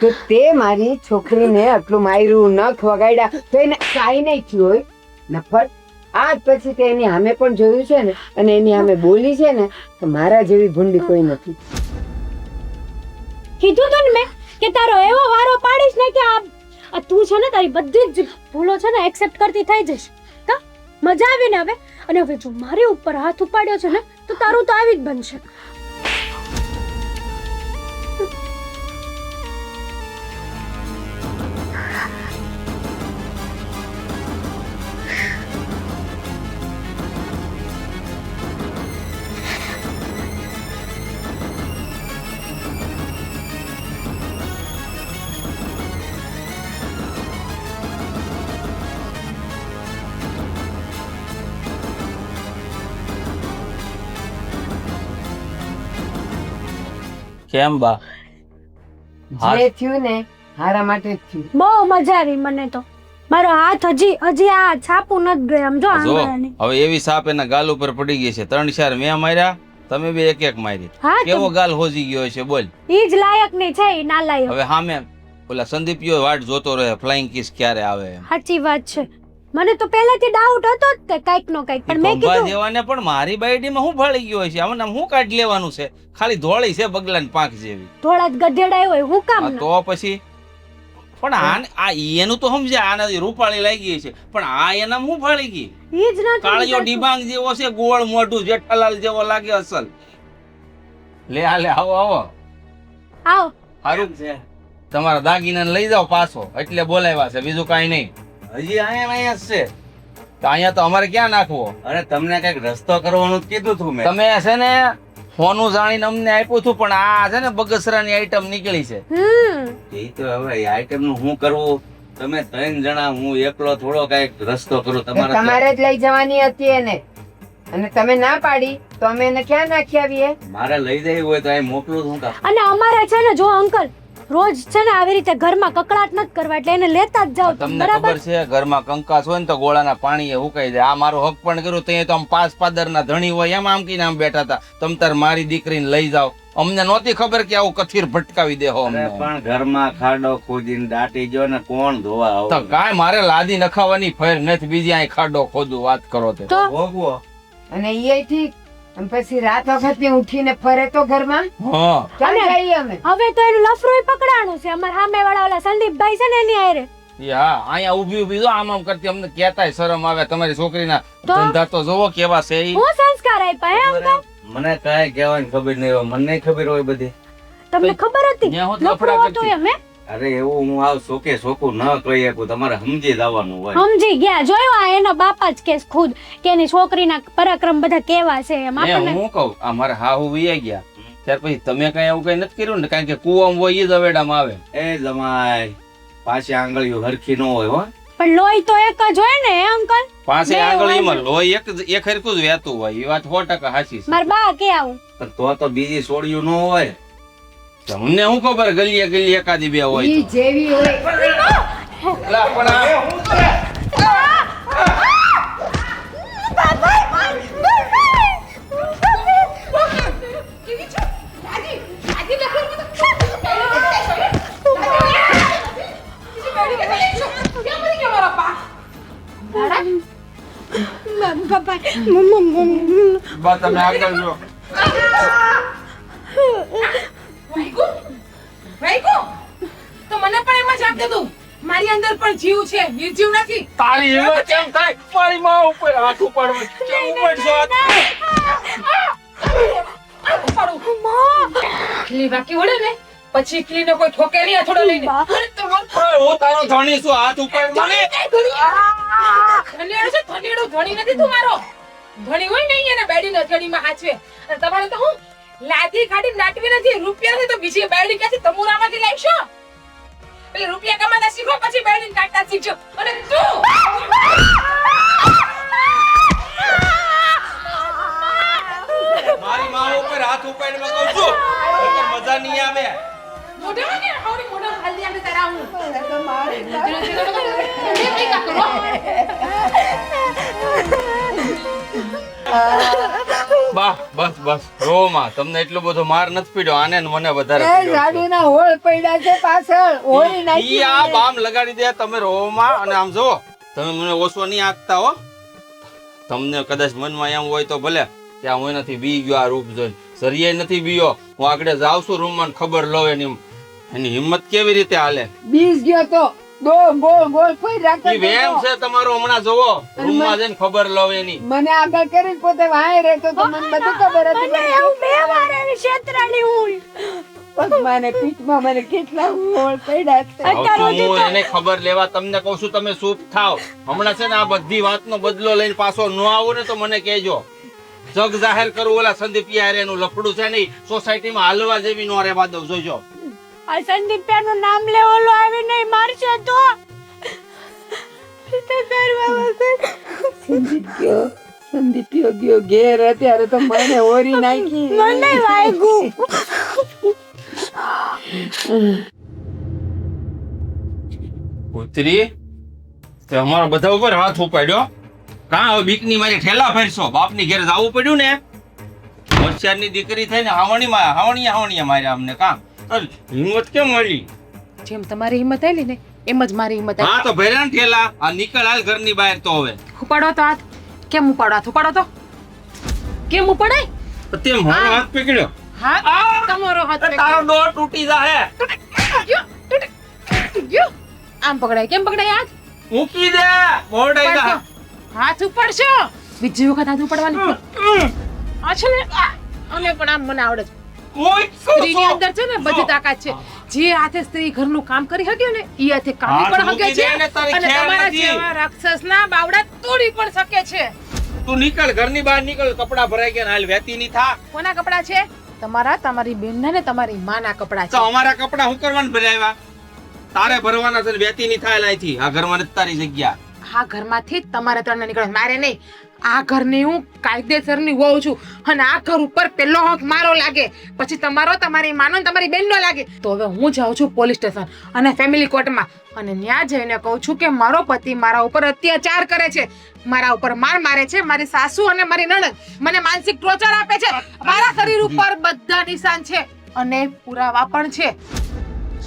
તો તે મારી છોકરીને આટલું માર્યું, નખ વગાડ્યા, તો એને કાંઈ નહીં થયું હોય નફટ. આજ પછી તે એની સામે પણ જોયું છે ને, અને એની સામે બોલી છે ને, તો મારા જેવી ભૂંડી કોઈ નથી. કીધું તું ને મેં કે તારો એવો વારો પાડીશ ને કે આ તું છે ને તારી બધી જ ભૂલો છે ને એક્સેપ્ટ કરતી થઈ જશે. કા મજા આવી ને હવે? અને હવે જો મારી ઉપર હાથ ઉપાડ્યો છે ને તો તારું તો આવી જ બનશે. કેમ બા? જે થયું ને હારા માટે જ થયું. બહુ મજા આવી મને તો. મારો હાથ હજી આ છાપું નથી ગયો આમ જો જો આંગળાની. હવે એવી સાપ એના ગાલ ઉપર પડી ગઈ છે. 3-4 મેં માર્યા, તમે બે એક મારી. હા તો કેવો ગાલ હોજી ગયો છે બોલ. ઈ જ લાયક નહીં છે ઈ ના લાયક. હવે સામે ઓલા સંદીપિયો વાટ જોતો રહે ફ્લાઇંગ કિસ ક્યારે આવે એમ. સાચી વાત છે. મને તો પહેલેથી ડાઉટ હતો જ તે કાઈક નો કાઈક પણ મેં ખંભા કીધું જેવાને પણ મારી બાયડીમાં શું ફાળી ગયો છે? આમાં શું કાઢી લેવાનું છે? ખાલી ધોળી છે બગલાની પાંખ જેવી. થોડા જ ગધેડા હોય હું કામ હા, ના? તો પછી પણ આ એનું તો સમજે આના રૂપાળી લાગી છે પણ આ એના શું ફાળી ગઈ? ઈ જ નથી કાળિયો વિચારતું. ડિબાંગ જેવો છે, ગોળ મોઢું, જેઠાલાલ જેવો લાગે અસલ. લે આવો આવો આવો સારું છે. તમારા દાગીનાને લઈ જાઓ પાછો, એટલે બોલાવ્યા છે, બીજું કાંઈ નહીં. હજી અહીંયા જ છે. તો અહીંયા તો અમારે ક્યાં નાખવો? અરે તમને કઈક રસ્તો કરવાનું જ કીધું હતું મેં. તમે છે ને ફોનું જાણીને અમને આપ્યું હતું પણ આ છે ને બગસરાની આઈટમ નીકળી છે. એ તો હવે આઈટમ નું શું કરવું? તમે 3 જણા, હું એકલો થોડો કઈક રસ્તો કરું. તમારે તમારે જ લઈ જવાની હતી એને, અને તમે ના પાડી તો અમે એને ક્યાં નાખી આવીએ? મારે લઈ જવી હોય તો અહીં મોકલું છું કાં? અને અમારે છે ને જો અંકલ રોજ છે ને આવી રીતે ઘરમાં કકડાટ નથી કરવા એટલે એને લેતા જ જાવ તમને બરાબર. ખબર છે ઘરમાં કંકાસ હોય ને તો ગોળાના પાણીએ હુકાઈ જાય. આ મારો હક પણ કર્યું ત્યાં તો આમ 5 પાદરના ધણી હોય એમ આમ કીને આમ બેઠા હતા. તમ તાર મારી દીકરીને લઈ જાઓ. અમને નહોતી ખબર કે આવું કથીર ભટકાવી દેહો અરે અમને. પણ ઘરમાં ખાડો ખોદીને દાટી ગયો ને કોણ ધોવા તો આવું? કાંઈ મારે લાદી નખાવાની ફેર નથી, બીજી અહીં ખાડો ખોદું વાત કરો તે. તો ભોગવો. અને એ ઠીક, અને પછી રાત વખતે ઉઠીને ફરે તો ઘરમાં હા ચાલ અને- જઈએ અમે. હવે તો એનું લફરોય પકડાણું છે અમારા સામે વાળા ઓલા સંદીપભાઈ છે ને એની હારે. એ હા અહીંયા ઊભી ઊભી જો આમ આમ કરતી અમને કહેતાય શરમ આવે. તમારી છોકરીના તો? ધંધા તો જોવો કેવા છે ઈ. હું સંસ્કાર આપ્યા હે અંકલ? મને કાંઈ કહેવાની ખબર નહીં હોય. મને નહીં ખબર હોય બધી. તમને ખબર હતી ન્યા હું લફરો લફડા હતો કરતી. એમ હે? અરે એવું હું આવ સોકે સોકું ન કહી શકું. તમારે સમજી જવાનું હોય. સમજી ગયા જોયો આ એના બાપા જ કેસ ખુદ કે એની છોકરીના પરાક્રમ બધા કેવા છે એમ ને આપણને હું કહું આ મારા હાહુ વૈયા ગયા ત્યાર પછી તમે કઈ આવું કઈ નથી કર્યું ને? કારણ કે કુવામાં હોય એ જ અવેડામાં આવે. એ જમાય પાછી આંગળીઓ હરખી ન હોય હો. પણ લોહી તો એક જ હોય ને હે અંકલ? પાસે બે આંગળીમાં હોય. લોહી એક હરખું જ વહેતું હોય. એ વાત 100% સાચી છે. મારા બા કે આવું પણ તો બીજી સોડિયું ન હોય. તમને શું ખબર ગલીએ ગલીએ એકાદી બે હોય ઈ તો. જેવી હોય લા, પણ આ- પપ્પા બા તમે આગળ જો. ભાઈકો તો મને પણ એમ જ આપી દીધું. મારી અંદર પણ જીવ છે, નિર્જીવ નથી. તારી હિંમત કેમ થાય મારી માં ઉપર હાથ ઉપાડવા? કેમ ઉપડશો હાથ? ખીલી બાકી વળે ને પછી ખીલીને કોઈ ઠોકે નહીં અથડો લઈને. અરે તમારો ઓય, હું તારો ધણી છું, હાથ ઉપાડ મને. ધણીયાળો છે, ધણીયાળો ધણી નથી તું મારો. ધણી હોય ને એને બેડીને અથડીમાં હાચવે. અને તમારે તો હું લાદી કાઢી નાટવી નથી. રૂપિયા નથી તો બીજી બેડી ક્યાંથી તમુરામાંથી લાવશો? એટલે રૂપિયા કમાતા શીખો પછી બેડીને કાઢતા શીખજો. અને તું મારી માં ઉપર હાથ ઉપાડીને કહું છું એટલે મજા નહીં આવે. મોઢામાં કે હાવડી મોઢામાં ખાલી આપણે તારા હું. ધીરે ધીરે કઈ કા કરો. બા બસ બસ રો માં તમને એટલો બધો માર નથી પીડ્યો. આને ને મને વધારે એ પીડ્યો છે. ગાડીના હોળ પડ્યા છે પાછળ હોળી નાખી ઈ આ બામ લગાડી દે તમે રો માં. અને આમ જો તમે મને ઓછો નહીં આંકતા હો. તમને કદાચ મનમાં એમ હોય તો ભલે ત્યાં હું નથી બી ગયો આ રૂપ જોઈને. સરિયાય નથી બીયો. હું આગળ જાઉં છું રૂમ માં ખબર લઉં એની હિંમત કેવી રીતે હાલે. બીજ ગયો તો ગોળ ગોળ ફરી રાખતો ઈ વેમ છે તમારો. હમણાં જોવો રૂમ માં જઈને ખબર લઉં એની. મને આગળ કરીને પોતે વાંહે રહેતો તો મને બધું ખબર હતી. મને એવું બે વાર એવી છેતરાણી હું પગમાં ને પીઠમાં મને કેટલા હોળ પડ્યા છે. અત્યાર હવે તો સુધી હું તો- એને ખબર લેવા તમને કહું છું તમે ચૂપ થાવ. હમણાં છે ને આ બધી વાતનો બદલો લઈને પાછો ન આવો ને તો મને કહેજો. જગ જાહેર કરું ઓલા સંદીપ યાર એનું લફડું છે નહીં સોસાયટીમાં હાલવા જેવી નો રહેવા દઉં. જોજો આ સંદીપિયાનું નામ લે ઓલો આવી નહીં મારશે તો તો કરવા વગર સંદીપ્યો ગયો ઘેર અત્યારે તો મને ઓરી નાખી. મને વાગ્યું પુત્રી તે અમારા બધા ઉપર હાથ ઉપાડ્યો. કાં હવે બીકની મારી ઠેલા ફેરશો? બાપની ઘેર જવું પડ્યું ને. હોશિયારની દીકરી થઈને હાવણીયા માર્યા અમને. કાં હિંમત કેમ મળી? જેમ તમારી હિંમત આવેલી ને એમ જ મારી હિંમત હા આવી. તો ભર્યા ને ઠેલા. આ નીકળ હાલ ઘરની બહાર તો હવે. ઉપાડો તો હાથ. કેમ ઉપાડો હાથ? ઉપાડો તો. કેમ ઉપાડાય? તો તે મારો હાથ પકડ્યો. હાથ તમારો હાથ તારો ડોર તૂટી જાહે. તૂટી ગયો. આમ પકડાય. કેમ પકડાય હાથ? મૂકી દે. મોઢાઈ જા. હાથ ઉપાડશો. બીજી વખત હાથ ઉપાડવાની. આ છે ને અને પણ આમ મને આવડે છે. ઓય સ્ત્રીની અંદર છે ને બધી તાકાત છે. જે હાથે સ્ત્રી ઘરનું કામ કરી શકે ને એ હાથે કામ પણ શકે છે મૂકી દે ને તારી અને ખેર તમારા નથી. જેવા રાક્ષસના બાવડા તોડી પણ શકે છે. તું નીકળ ઘરની બહાર નીકળ. કપડા ભરાઈ ગયા ને હાલ વેતી ની થા. કોના કપડા છે? તમારા, તમારી બેનના ને તમારી માના કપડા તો છે. અમારા કપડા હું કરવાનું ભરાવ્યા? તારે ભરવાના છે. વેતી ની થાય અહીંથી. આ ઘરમાં નથી તારી જગ્યા. આ ઘરમાંથી જ તમારે ત્રણને નીકળવાનું. મારે નહીં. આ ઘરની હું કાયદેસરની વહુ છું અને આ ઘર ઉપર પહેલો હક મારો લાગે, પછી તમારો, તમારી માનો ને તમારી બેનનો લાગે. તો હવે હું જાઉં છું પોલીસ સ્ટેશન અને ફેમિલી કોર્ટમાં અને ત્યાં જઈને કહું છું કે મારો પતિ મારા ઉપર અત્યાચાર કરે છે, મારા ઉપર માર મારે છે, મારી સાસુ અને મારી નણંદ મને માનસિક ટોર્ચર આપે છે, મારા શરીર ઉપર બધા નિશાન છે અને પુરાવા પણ છે.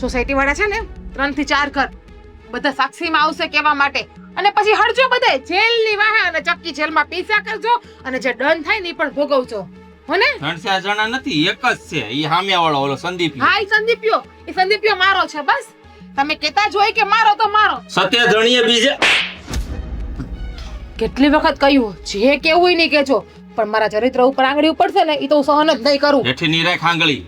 સોસાયટી વાળા છે ને 3 થી 4 ઘર બધા સાક્ષીમાં આવશે કહેવા માટે અને પછી હળજો બધે જેલની વાહે અને ચક્કી જેલમાં પીસા કરજો અને જે દંડ થાય ને ઈ પણ ભોગવજો. હો ને? 3-4 જણા નથી, એક જ છે. ઈ સામેવાળો ઓલો સંદીપ. હા, ઈ સંદીપિયો મારો છે. બસ તમે કહેતા જ હોય કે મારો તો મારો. સત્ય ધણીએ બીજે કેટલી વખત કહ્યું જે કેવું નહીં કહેજો, પણ મારા ચરિત્ર ઉપર આંગળી ઉપડશે ને ઈ તો હું સહન જ નહીં કરું. હેઠી નીરાય ખાંગળી.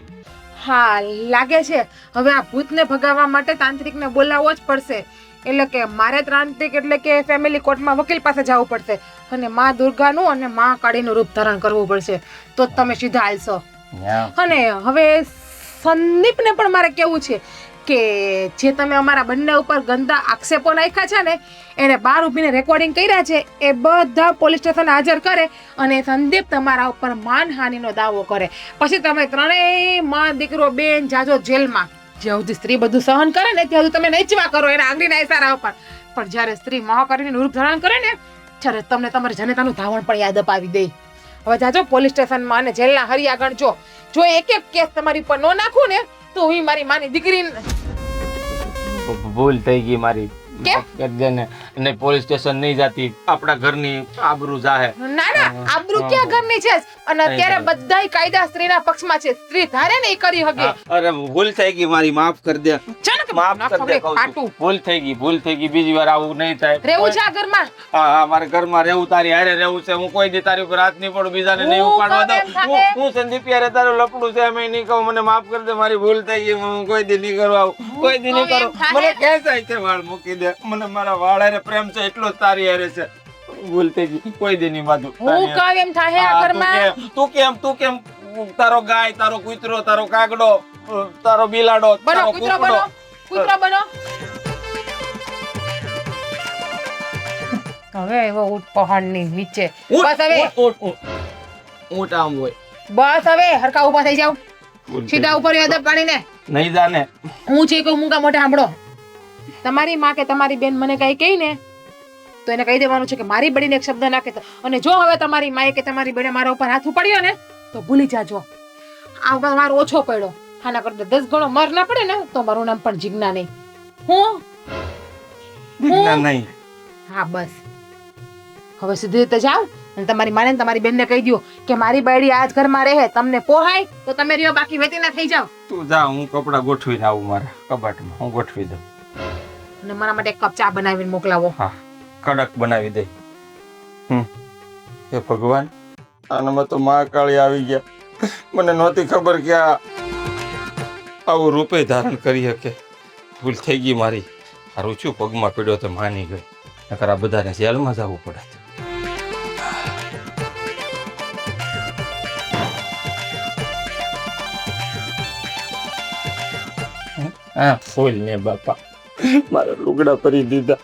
હા, લાગે છે હવે આ ભૂતને ભગાવવા માટે તાંત્રિકને બોલાવવો જ પડશે. એટલે કે મારે તાંત્રિક એટલે કે ફેમિલી કોર્ટમાં વકીલ પાસે જવું પડશે અને માં દુર્ગાનું અને માં કાળીનું રૂપ ધારણ કરવું પડશે, તો જ તમે સીધા હાલશો. અને હવે સંદીપને પણ મારે કેવું છે કે જે તમે અમારા બંને ઉપર ગંદા આક્ષેપો નાખ્યા છે ને એને બહાર ઊભીને રેકોર્ડિંગ કર્યા છે એ બધા પોલીસ સ્ટેશન હાજર કરે અને સંદીપ તમારા ઉપર માનહાનિનો દાવો કરે. પછી તમે ત્રણેય માં દીકરો બેન જાજો જેલમાં. જ્યાં સુધી સ્ત્રી બધું સહન કરે ને ત્યાં સુધી તમે નચવા કરો એના આંગળીના ઇશારા ઉપર, પણ જ્યારે સ્ત્રી મહાકાળીનું રૂપ ધારણ કરે ને ત્યારે તમને તમારી જનતાનું ધાવણ પણ યાદ અપાવી દે. હવે જાજો પોલીસ સ્ટેશનમાં અને જેલના હરિયા ગણજો. જો એક એક કેસ તમારી ઉપર નો નાખું ને તો હું મારી માની દીકરી ભૂલ થઈ ગઈ મારી. કેમ? કરી દે ને. અને પોલીસ સ્ટેશન નહીં જાતી. આપણા ઘરની આબરૂ જાહે. ના ના આબરૂ ક્યાં ઘરની છે અને અત્યારે બધાય કાયદા સ્ત્રીના પક્ષમાં છે. સ્ત્રી ધારે ને એ કરી હકે. અરે ભૂલ થઈ ગઈ મારી, માફ કરી દે. માફ કરી દે કહું છું. ભૂલ થઈ ગઈ. બીજી વાર આવું નહીં થાય. રહેવું છે આ ઘરમાં. હા, મારે ઘરમાં રહેવું, તારી હારે રહેવું છે. હું કોઈ દી તારી ઉપર હાથ નહીં પડું, બીજાને નહીં હું ઉપાડવા કહું એમ દઉં. થાય. હું સંદીપ યારે તારું લપડું છે એમ નહીં કહું. મને માફ કરી દે, મારી ભૂલ થઈ ગઈ. હું કોઈ દી નહીં કરવા આવું, કોઈ દી નહીં કહું એમ કરું. થાય. મને ખેંચાય છે, વાળ મૂકી દે. મને મારા વાળ હારે પ્રેમ છે એટલો જ તારી હારે છે. ભૂલ થઈ ગઈ, કોઈ દી નહીં બાંધું. હું કહું એમ થાય આ ઘરમાં. તું કેમ તારો ગાય, તારો કૂતરો, તારો કાગડો, તારો બિલાડો, બનો તારો કૂતરો કૂકડો. બનો કૂતરો બનો. હવે એવો ઊંટ પહાડની નીચે. બસ હવે ઊંટ આમ હોય. બસ હવે હરકા ઊભા થઈ જાવ. સીધા ઉપર યાદ પાણીને. નહીં જાને. હું છે કોઈ મૂંગા મોઢે સાંભળો. તમારી માં કે તમારી બેન મને કઈ કહી ને તો એને કહી દેવાનું છે કે મારી બળીને એક શબ્દ નાખે તો. અને જો હવે તમારી માએ કે તમારી બેને મારા ઉપર હાથ ઉપાડ્યો ને તો ભૂલી જાજો. આ વખત મારો ઓછો પડ્યો. આના કરતા 10 ગણો માર ના પડે ને તો મારું નામ પણ જીજ્ઞા નહીં. હું નહીં. હા બસ હવે સીધી રીતે જાઓ અને તમારી માને ને તમારી બેનને કહી દો કે મારી બાયડી આજ ઘરમાં રહે, તમને પોહાય તો તમે રહ્યો, બાકી વેતીના થઈ જાઓ. તું જા, હું કપડા ગોઠવીને આવું મારા કબાટમાં. હું ગોઠવી દઉં. અને મારા માટે એક કપ ચા બનાવીને મોકલાવો. હા, કડક બનાવી દે. હે ભગવાન, આનામાં તો મહાકાળી આવી ગયા. મને નહોતી ખબર કે આવું રૂપે ધારણ કરી શકે. ભૂલ થઈ ગઈ મારી. આ રૂચું પગમાં પીડ્યો તો માની ગઈ. નકર આ બધાને જેલમાં જવું પડે. હા, ફૂલ ને બાપા મારા લુગડા પરી દીધા.